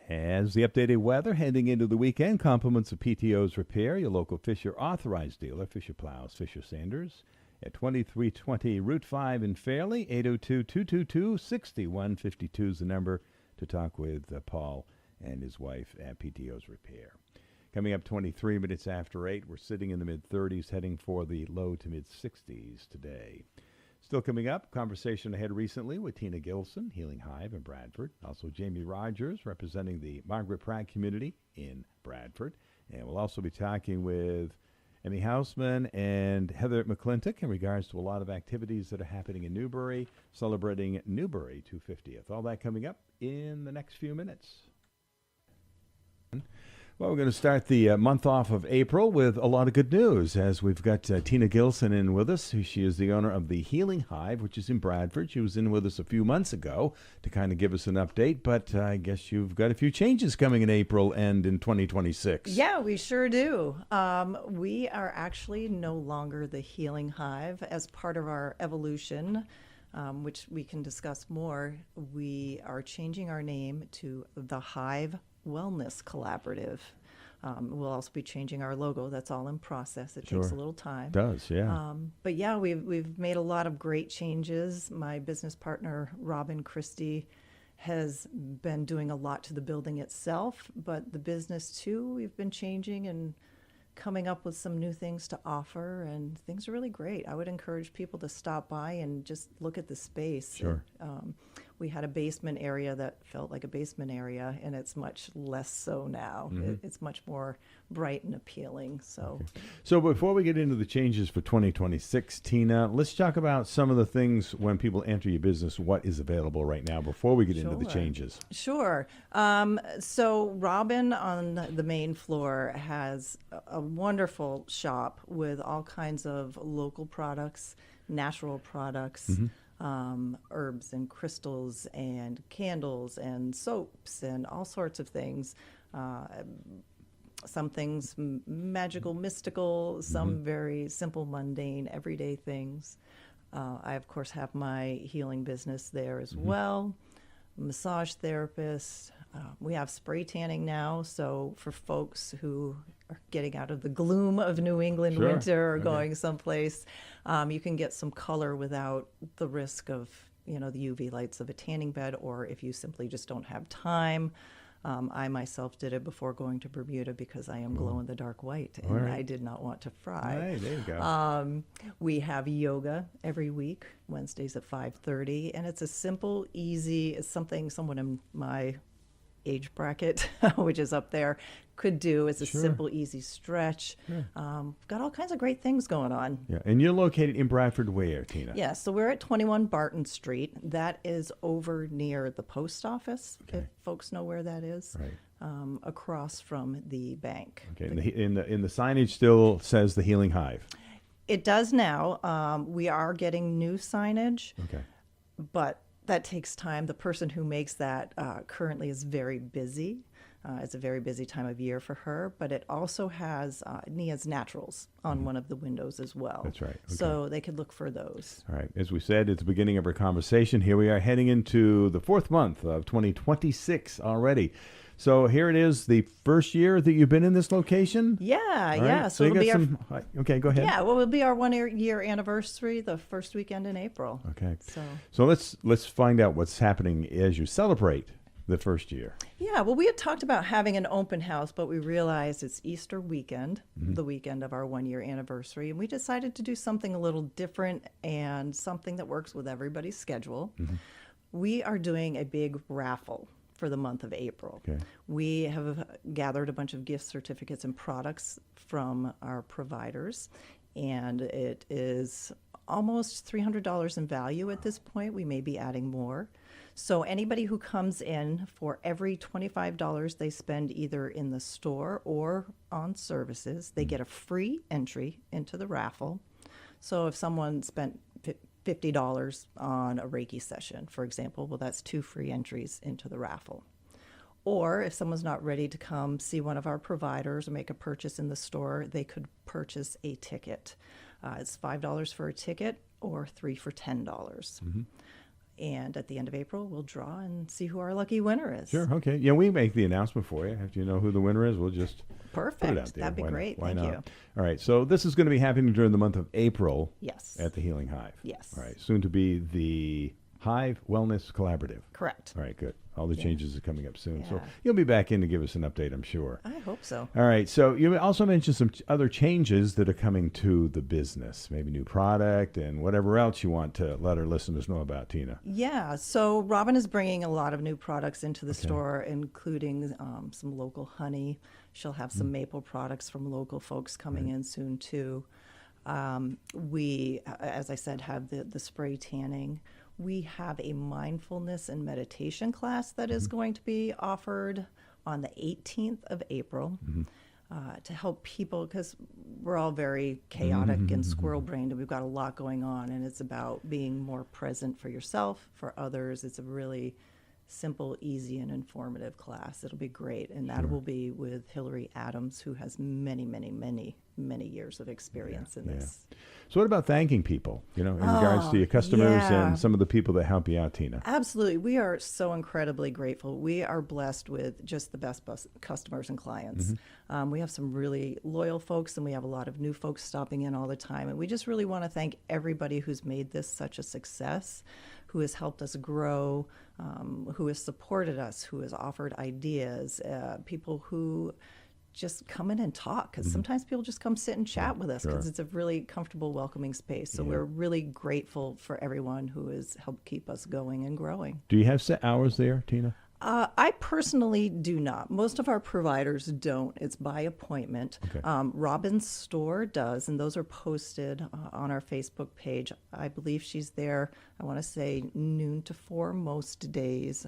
As the updated weather heading into the weekend, compliments of PTO's Repair, your local Fisher authorized dealer, Fisher Plows, Fisher Sanders, at 2320 Route 5 in Fairleigh. 802-222-6152 is the number to talk with Paul and his wife at PTO's Repair. Coming up 23 minutes after 8, we're sitting in the mid-30s, heading for the low to mid-60s today. Still coming up, conversation ahead recently with Tina Gilson, Healing Hive in Bradford. Also Jamie Rogers, representing the Margaret Pratt community in Bradford. And we'll also be talking with Emmy Hausman and Heather McClintock in regards to a lot of activities that are happening in Newbury, celebrating Newbury 250th. All that coming up in the next few minutes. Well, we're going to start the month off of April with a lot of good news, as we've got Tina Gilson in with us. She is the owner of the Healing Hive, which is in Bradford. She was in with us a few months ago to kind of give us an update, but I guess you've got a few changes coming in April and in 2026. Yeah, we sure do. We are actually no longer the Healing Hive. As part of our evolution, which we can discuss more, we are changing our name to the Hive Wellness Collaborative. We'll also be changing our logo. That's all in process. It takes a little time. It does, yeah. But yeah, we've made a lot of great changes. My business partner, Robin Christie, has been doing a lot to the building itself, but the business too, we've been changing and coming up with some new things to offer, and things are really great. I would encourage people to stop by and just look at the space. Sure. We had a basement area that felt like a basement area, and it's much less so now. Mm-hmm. It's much more bright and appealing. So, So before we get into the changes for 2026, Tina, let's talk about some of the things when people enter your business, what is available right now before we get into the changes. Sure. So Robin on the main floor has a wonderful shop with all kinds of local products, natural products, herbs and crystals and candles and soaps and all sorts of things. Some things magical, mystical, some very simple, mundane, everyday things. I, of course, have my healing business there as well. Massage therapist. We have spray tanning now, so for folks who are getting out of the gloom of New England winter or going someplace, you can get some color without the risk of, the UV lights of a tanning bed, or if you simply just don't have time. I myself did it before going to Bermuda because I am glow-in-the-dark white, and I did not want to fry. Right, there you go. We have yoga every week, Wednesdays at 5:30, and it's a simple, easy, it's something someone in my age bracket, which is up there, could do. It's a simple, easy stretch. Got all kinds of great things going on. Yeah, and you're located in Bradford where, Tina? Yeah, so we're at 21 Barton Street. That is over near the post office, if folks know where that is. Right. Across from the bank. Okay, and the signage still says the Healing Hive. It does now. We are getting new signage. Okay. But that takes time. The person who makes that currently is very busy. It's a very busy time of year for her, but it also has Nia's Naturals on one of the windows as well. That's right. Okay. So they could look for those. All right. As we said at the beginning of our conversation, here we are heading into the 4th month of 2026 already. So here it is, the first year that you've been in this location? Yeah, All yeah. right. So you it'll got be some. Okay, go ahead. Yeah, well, it'll be our 1-year anniversary, the first weekend in April. Okay. So let's find out what's happening as you celebrate the first year. yeah, well, we had talked about having an open house, but we realized it's Easter weekend, the weekend of our 1-year anniversary, and we decided to do something a little different and something that works with everybody's schedule. We are doing a big raffle for the month of April. Okay. We have gathered a bunch of gift certificates and products from our providers, and it is almost $300 in value at this point. We may be adding more. So anybody who comes in, for every $25 they spend either in the store or on services, they get a free entry into the raffle. So if someone spent $50 on a Reiki session, for example, well, that's 2 free entries into the raffle. Or if someone's not ready to come see one of our providers or make a purchase in the store, they could purchase a ticket. It's $5 for a ticket or 3 for $10. And at the end of April, we'll draw and see who our lucky winner is. Sure. Okay. Yeah, we make the announcement for you. After you know who the winner is, we'll just Perfect. put it out there. That'd be Why not? great. Why Thank not? you. All right. So this is going to be happening during the month of April. Yes. At the Healing Hive. Yes. All right. Soon to be the Hive Wellness Collaborative. Correct. All right. Good. All the changes are coming up soon. So Yeah. you'll be back in to give us an update, I'm sure. I hope so. All right. So you also mentioned some other changes that are coming to the business, maybe new product and whatever else you want to let our listeners know about, Tina. Yeah, so Robin is bringing a lot of new products into the store, including some local honey. She'll have some maple products from local folks coming in soon, too. We, as I said, have the spray tanning. We have a mindfulness and meditation class that is going to be offered on the 18th of April to help people, because we're all very chaotic and squirrel-brained, and we've got a lot going on, and it's about being more present for yourself, for others. It's a really simple, easy, and informative class. It'll be great, and that will be with Hillary Adams, who has many, many, many, many years of experience in this. So what about thanking people, in regards to your customers and some of the people that help you out, Tina? Absolutely. We are so incredibly grateful. We are blessed with just the best customers and clients. We have some really loyal folks, and we have a lot of new folks stopping in all the time. And we just really want to thank everybody who's made this such a success, who has helped us grow, who has supported us, who has offered ideas, people who just come in and talk, because sometimes people just come sit and chat with us because it's a really comfortable, welcoming space. So we're really grateful for everyone who has helped keep us going and growing. Do you have set hours there, Tina? I personally do not. Most of our providers don't. It's by appointment. Okay. Robin's store does, and those are posted on our Facebook page. I believe she's there, I want to say noon to 4 most days.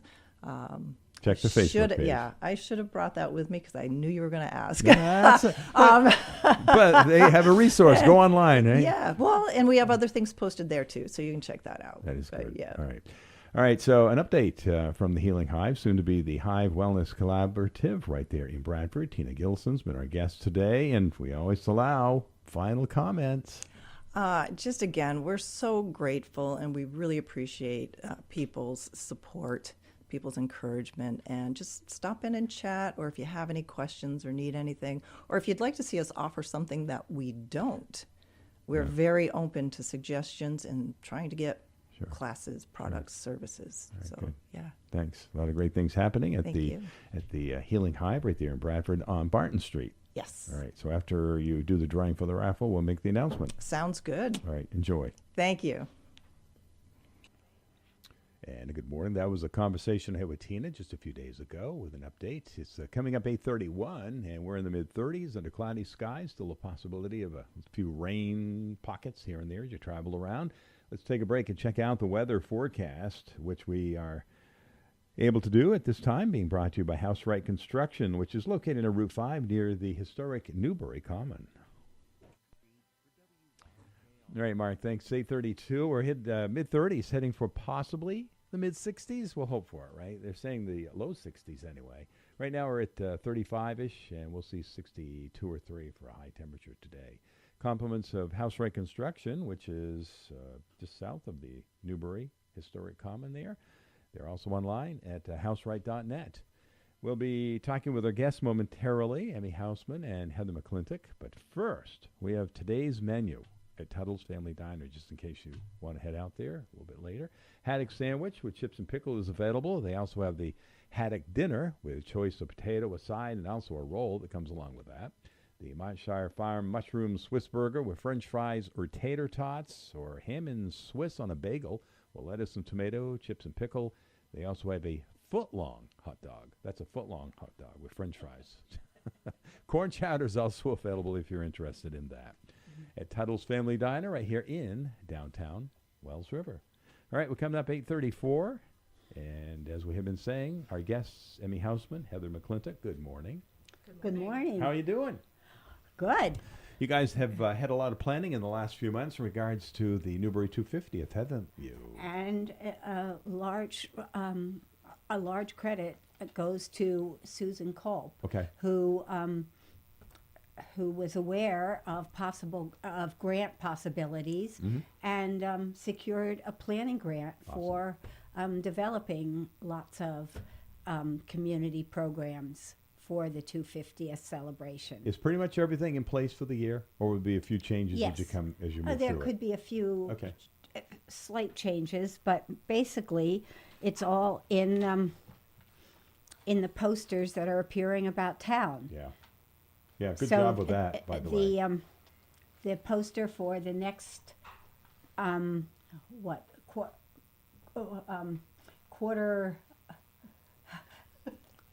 Check the Facebook page. Yeah, I should have brought that with me because I knew you were going to ask. But they have a resource. Go online, eh? Yeah, well, and we have other things posted there too, so you can check that out. That is good. Yeah. All right, so an update from the Healing Hive, soon to be the Hive Wellness Collaborative right there in Bradford. Tina Gilson's been our guest today, and we always allow final comments. Just again, we're so grateful, and we really appreciate people's support, people's encouragement, and just stop in and chat, or if you have any questions or need anything, or if you'd like to see us offer something that we don't, we're very open to suggestions and trying to get classes, products, services. So, good. yeah. Thanks. A lot of great things happening at Thank the you. Healing Hive right there in Bradford on Barton Street. Yes. All right. So after you do the drawing for the raffle, we'll make the announcement. Sounds good. All right. Enjoy. Thank you. And a good morning. That was a conversation I had with Tina just a few days ago with an update. It's coming up 8:31, and we're in the mid-30s under cloudy skies. Still a possibility of a few rain pockets here and there as you travel around. Let's take a break and check out the weather forecast, which we are able to do at this time, being brought to you by House Right Construction, which is located on Route 5 near the historic Newbury Common. All right, Mark, thanks. 8:32. We're hit mid-30s, heading for possibly the mid-60s? We'll hope for it, right? They're saying the low 60s anyway. Right now we're at 35-ish, and we'll see 62 or 3 for a high temperature today. Compliments of House Right Construction, which is just south of the Newbury Historic Common there. They're also online at houseright.net. We'll be talking with our guests momentarily, Emmy Houseman and Heather McClintock. But first, we have today's menu at Tuttle's Family Diner, just in case you want to head out there a little bit later. Haddock sandwich with chips and pickle is available. They also have the haddock dinner with a choice of potato, a side, and also a roll that comes along with that. The Montshire Farm mushroom Swiss burger with french fries or tater tots, or ham and Swiss on a bagel with lettuce and tomato, chips and pickle. They also have a foot-long hot dog. That's a foot-long hot dog with french fries. Corn chowder is also available if you're interested in that. At Tuttle's Family Diner right here in downtown Wells River. All right, we're coming up 8:34. And as we have been saying, our guests, Emmy Houseman, Heather McClintock, good morning. Good morning. How are you doing? Good. You guys have had a lot of planning in the last few months in regards to the Newbury 250th, haven't you? And a large credit goes to Susan Culp, okay, who was aware of grant possibilities and secured a planning grant for developing lots of community programs for the 250th celebration. Is pretty much everything in place for the year, or would be a few changes Yes. as you move There through could it? be a few Okay. slight changes, but basically it's all in the posters that are appearing about town. Yeah. Yeah, good So, job with that, by the way. The poster for the next quarter.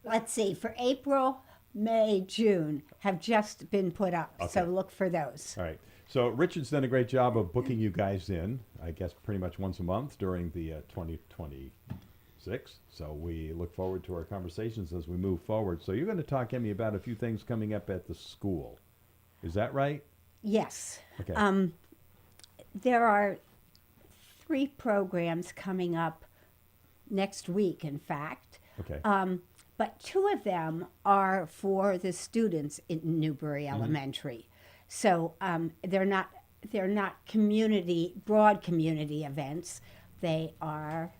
Let's see, for April, May, June have just been put up. Okay. So look for those. All right. So Richard's done a great job of booking you guys in, I guess pretty much once a month during the 2026. So we look forward to our conversations as we move forward. So you're going to talk, Emmy, about a few things coming up at the school. Is that right? Yes. Okay. There are 3 programs coming up next week, in fact. Okay. But 2 of them are for the students in Newbury Elementary. So they're not broad community events. They are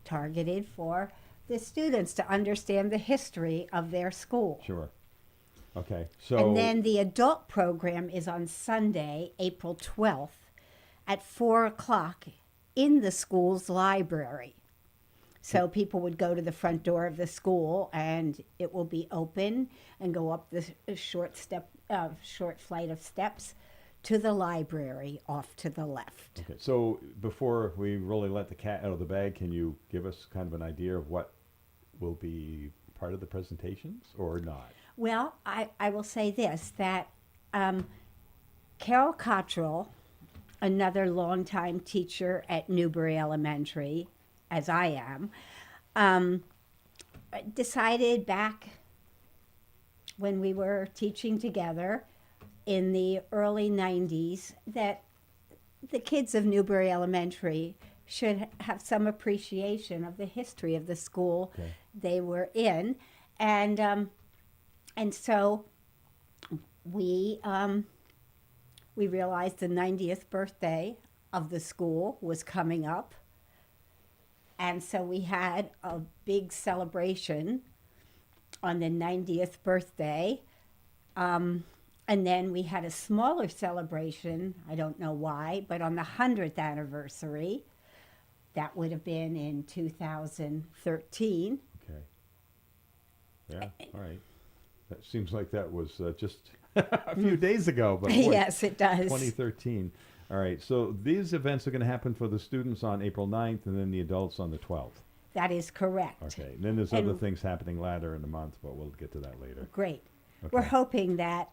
targeted for the students to understand the history of their school. Sure. Okay. So And then the adult program is on Sunday, April 12th at 4 o'clock in the school's library. So people would go to the front door of the school, and it will be open and go up the short flight of steps to the library off to the left. Okay. So before we really let the cat out of the bag, can you give us kind of an idea of what will be part of the presentations or not? Well, I will say this, that Carol Cottrell, another longtime teacher at Newbury Elementary, as I am, decided back when we were teaching together in the early 90s that the kids of Newbury Elementary should have some appreciation of the history of the school they were in. And so we realized the 90th birthday of the school was coming up. And so we had a big celebration on the 90th birthday. And then we had a smaller celebration, I don't know why, but on the 100th anniversary. That would have been in 2013. Okay. Yeah, all right. That seems like that was just a few days ago. But boy, yes, it does. 2013. All right, so these events are going to happen for the students on April 9th and then the adults on the 12th. That is correct. Okay, and then there's other things happening later in the month, but we'll get to that later. Great. Okay. We're hoping that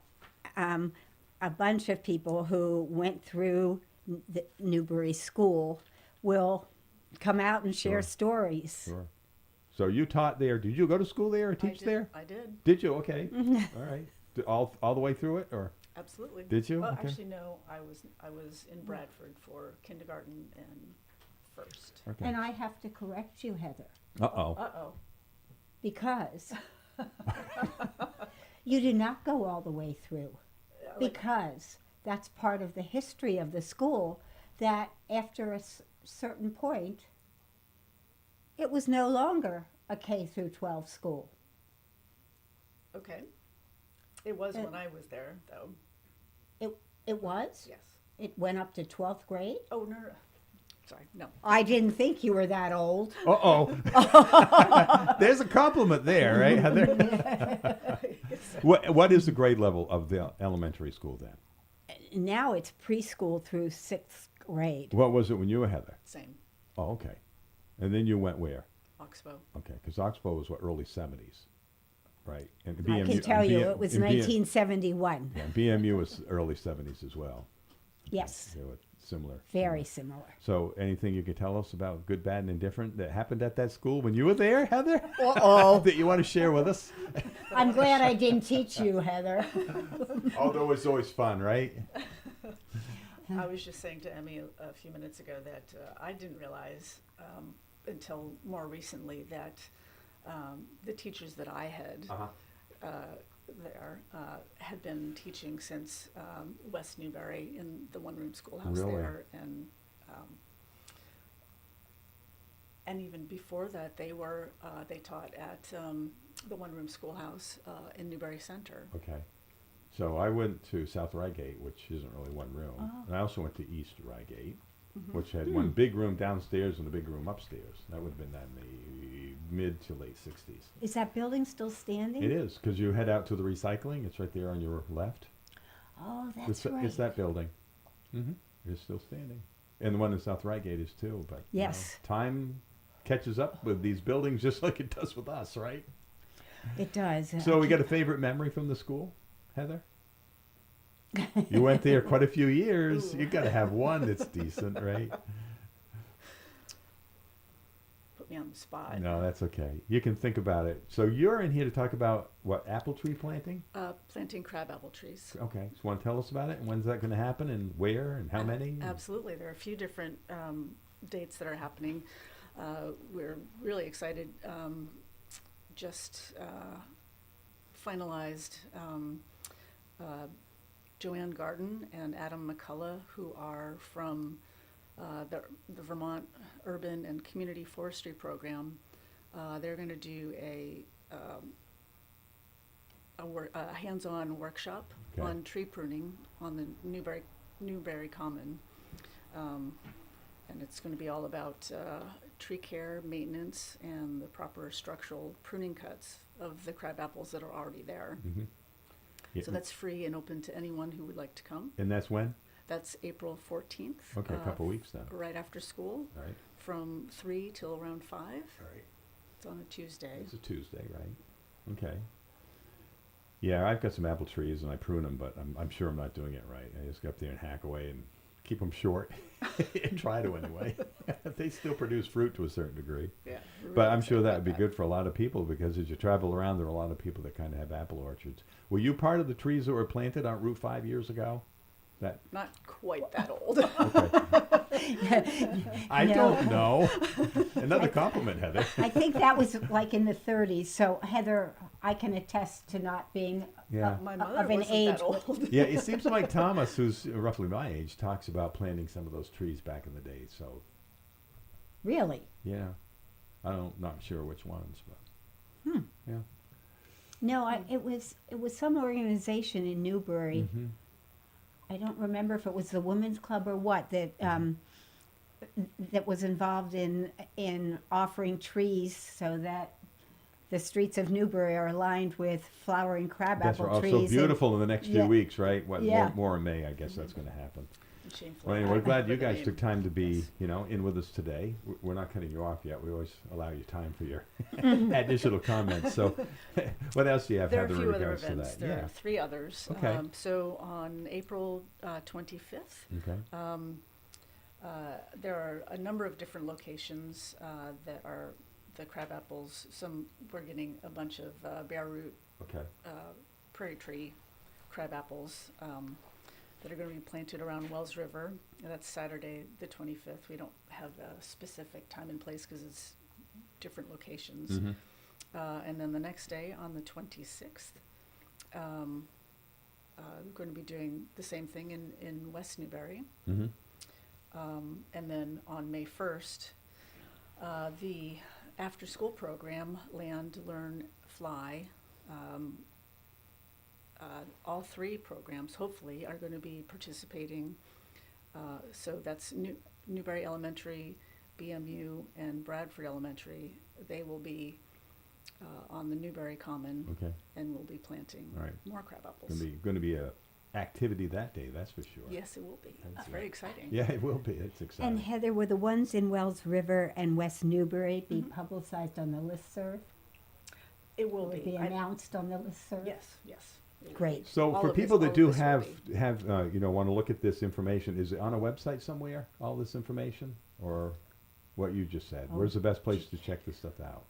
a bunch of people who went through the Newbury School will come out and share stories. Sure. So you taught there. Did you go to school there or teach there? I did. Did you? Okay. All right. All the way through it, or? Absolutely. Did you? Well, Okay. actually, no. I was in Bradford for kindergarten and first. Okay. And I have to correct you, Heather, Uh-oh. Uh-oh. because you did not go all the way through. Because that's part of the history of the school, that after a certain point, it was no longer a K through 12 school. Okay. It was when I was there, though. It was? Yes. It went up to 12th grade? Oh, no. Sorry, no. I didn't think you were that old. Uh-oh. There's a compliment there, right, Heather? What is the grade level of the elementary school then? Now it's preschool through 6th grade. What was it when you were Heather? Same. Oh, okay. And then you went where? Oxbow. Okay, because Oxbow was what, early 70s, right? And I can tell you it was 1971. Yeah, BMU was early 70s as well. Yes. They were similar. Very similar. So anything you could tell us about good, bad, and indifferent that happened at that school when you were there, Heather? Uh-oh. That you want to share with us? I'm glad I didn't teach you, Heather. Although it's always fun, right? I was just saying to Emmy a few minutes ago that I didn't realize until more recently that the teachers that I had there had been teaching since West Newbury in the one-room schoolhouse there, and even before that they taught at the one-room schoolhouse in Newbury Center. Okay. So I went to South Rygate, which isn't really one room. Oh. And I also went to East Rygate, which had one big room downstairs and a big room upstairs. That would have been that in the mid to late 60s. Is that building still standing? It is, because you head out to the recycling. It's right there on your left. Oh, that's right. It's that building. It's still standing. And the one in South Rygate is too. But yes, time catches up with these buildings just like it does with us, right? It does. So we got a favorite memory from the school, Heather? You went there quite a few years. You got to have one that's decent, right? Put me on the spot. No, that's okay. You can think about it. So you're in here to talk about what, apple tree planting? Planting crabapple trees. Okay. So want to tell us about it? And when's that going to happen? And where? And how many? Absolutely. There are a few different dates that are happening. We're really excited. Just finalized. Joanne Garden and Adam McCullough, who are from the Vermont Urban and Community Forestry Program. They're going to do a hands-on workshop on tree pruning on the Newbury Common. And it's going to be all about tree care, maintenance, and the proper structural pruning cuts of the crabapples that are already there. Mm-hmm. Yeah. So that's free and open to anyone who would like to come. And that's when? That's April 14th. Okay, a couple weeks then. Right after school. All right. From 3 till around 5. All right. It's on a Tuesday. It's a Tuesday, right? Okay. Yeah, I've got some apple trees and I prune them, but I'm sure I'm not doing it right. I just go up there and hack away and keep them short and try to anyway. They still produce fruit to a certain degree. Yeah. But I'm sure that would be good for a lot of people because as you travel around, there are a lot of people that kind of have apple orchards. Were you part of the trees that were planted on Route 5 years ago? That Not quite that old. I don't know. Another compliment, Heather. I think that was like in the 30s. So Heather, I can attest to not being My mother of an wasn't age. that old. Yeah, it seems like Thomas, who's roughly my age, talks about planting some of those trees back in the day. So Really? yeah, not sure which ones, but yeah. No, it was some organization in Newbury. Mm-hmm. I don't remember if it was the Women's Club or what that that was involved in offering trees so that the streets of Newbury are lined with flowering crabapple trees. So beautiful in the next few weeks, right? Yeah. More in May, I guess that's going to happen. Shameful. Well, anyway, we're glad you guys took time to be, in with us today. We're not cutting you off yet. We always allow you time for your additional comments. So, what else do you have, There are a Heather, few in other regards events. to that? There are 3 others. Okay. So on April 25th, there are a number of different locations that are the crabapples. We're getting a bunch of bare root, prairie tree crabapples that are going to be planted around Wells River. And that's Saturday the 25th. We don't have a specific time and place because it's different locations. And then the next day on the 26th, we're going to be doing the same thing in West Newbury. And then on May 1st, the after-school program, Land, Learn, Fly, all three programs, hopefully, are going to be participating. So that's Newbury Elementary, BMU, and Bradford Elementary. They will be on the Newbury Common, and we'll be planting more crabapples. Going to be a activity that day, that's for sure. Yes, it will be. That's very exciting. Yeah, it will be. It's exciting. And Heather, will the ones in Wells River and West Newbury be publicized on the listserv? It will be. Announced on the listserv? Yes. Great. So for people that do have want to look at this information, is it on a website somewhere, all this information? Or what you just said? Where's the best place to check this stuff out?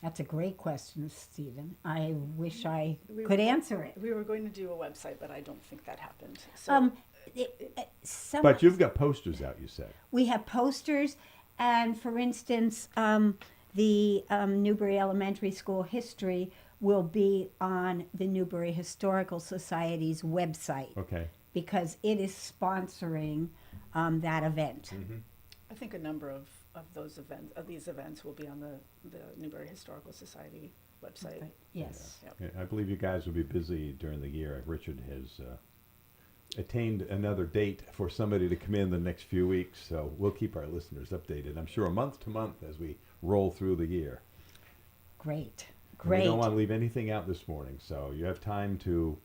That's a great question, Stephen. I wish I could answer it. We were going to do a website, but I don't think that happened. So but you've got posters out, you said. We have posters, and for instance, the Newbury Elementary School history will be on the Newbury Historical Society's website. Okay. Because it is sponsoring that event. I think a number of these events will be on the Newbury Historical Society website. Yes. Yeah, I believe you guys will be busy during the year. Richard has attained another date for somebody to come in the next few weeks, so we'll keep our listeners updated, I'm sure, month to month as we roll through the year. Great. We don't want to leave anything out this morning, so you have time to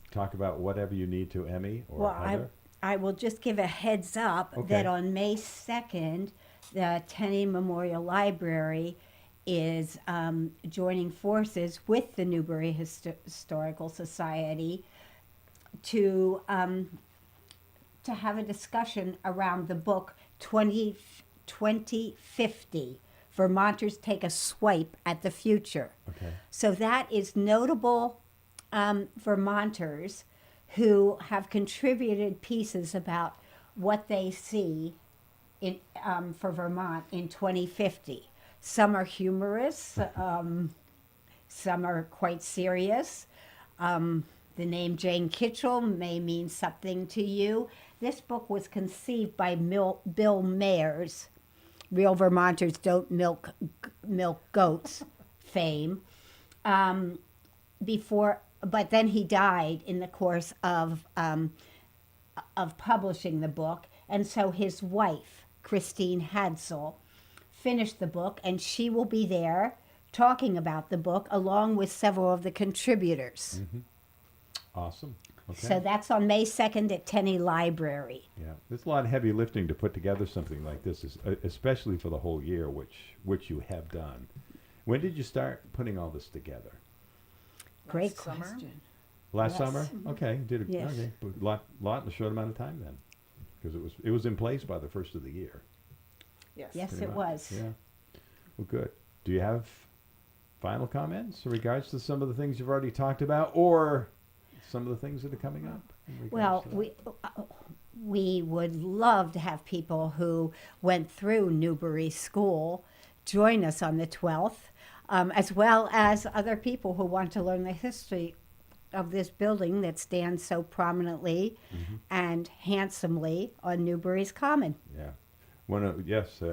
talk about whatever you need to, Emmy or Heather. I will just give a heads up that on May 2nd, the Tenney Memorial Library is joining forces with the Newbury Historical Society to have a discussion around the book 2050. Vermonters Take a Swipe at the Future. So that is notable Vermonters who have contributed pieces about what they see for Vermont in 2050. Some are humorous, some are quite serious. The name Jane Kitchell may mean something to you. This book was conceived by Bill Mayers, Real Vermonters Don't Milk Goats fame, but then he died in the course of publishing the book, and so his wife, Christine Hadsel, finished the book, and she will be there talking about the book along with several of the contributors. Awesome. Okay. So that's on May 2nd at Tenney Library. Yeah, there's a lot of heavy lifting to put together something like this, especially for the whole year, which you have done. When did you start putting all this together? Great question. Last summer? Okay, okay, lot in a short amount of time then, because it was in place by the first of the year. Yes, it was. Yeah. Well, good. Do you have final comments in regards to some of the things you've already talked about, or some of the things that are coming up? Well, we would love to have people who went through Newbury School join us on the 12th, as well as other people who want to learn the history of this building that stands so prominently and handsomely on Newbury's Common. Yeah.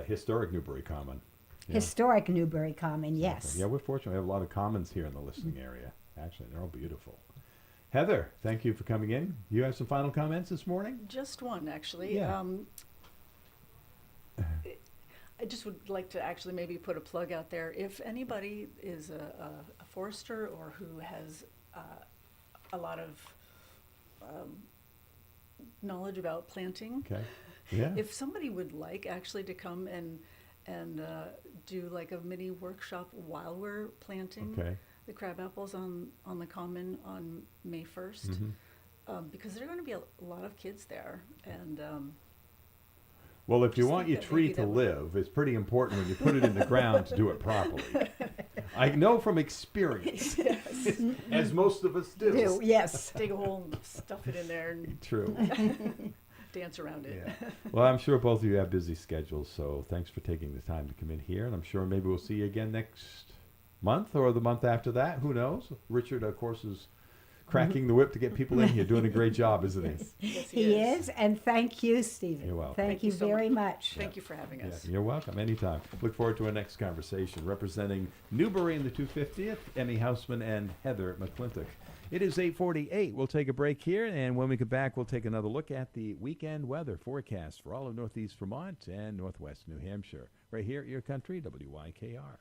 Historic Newbury Common. Yeah. Historic Newbury Common, yes. Yeah, we're fortunate. We have a lot of commons here in the listening area. Actually, they're all beautiful. Heather, thank you for coming in. You have some final comments this morning? Just one, actually. Yeah. I just would like to actually maybe put a plug out there. If anybody is a forester or who has a lot of knowledge about planting, if somebody would like actually to come and do like a mini workshop while we're planting the crabapples on the Common on May 1st, because there are going to be a lot of kids there, and well, if you want your tree to live, it's pretty important when you put it in the ground to do it properly. I know from experience, Yes. as most of us do. Yes. Dig a hole and stuff it in there and True. dance around it. Yeah. Well, I'm sure both of you have busy schedules, so thanks for taking the time to come in here, and I'm sure maybe we'll see you again next month or the month after that. Who knows? Richard, of course, is cracking the whip to get people in. You're doing a great job, isn't he? Yes, He is, and thank you, Stephen. You're welcome. Thank you so very much. Thank you for having us. Yeah, you're welcome. Anytime. Look forward to our next conversation. Representing Newbury in the 250th, Emmy Hausman and Heather McClintock. It is 8:48. We'll take a break here, and when we get back, we'll take another look at the weekend weather forecast for all of Northeast Vermont and Northwest New Hampshire. Right here at Your Country, WYKR.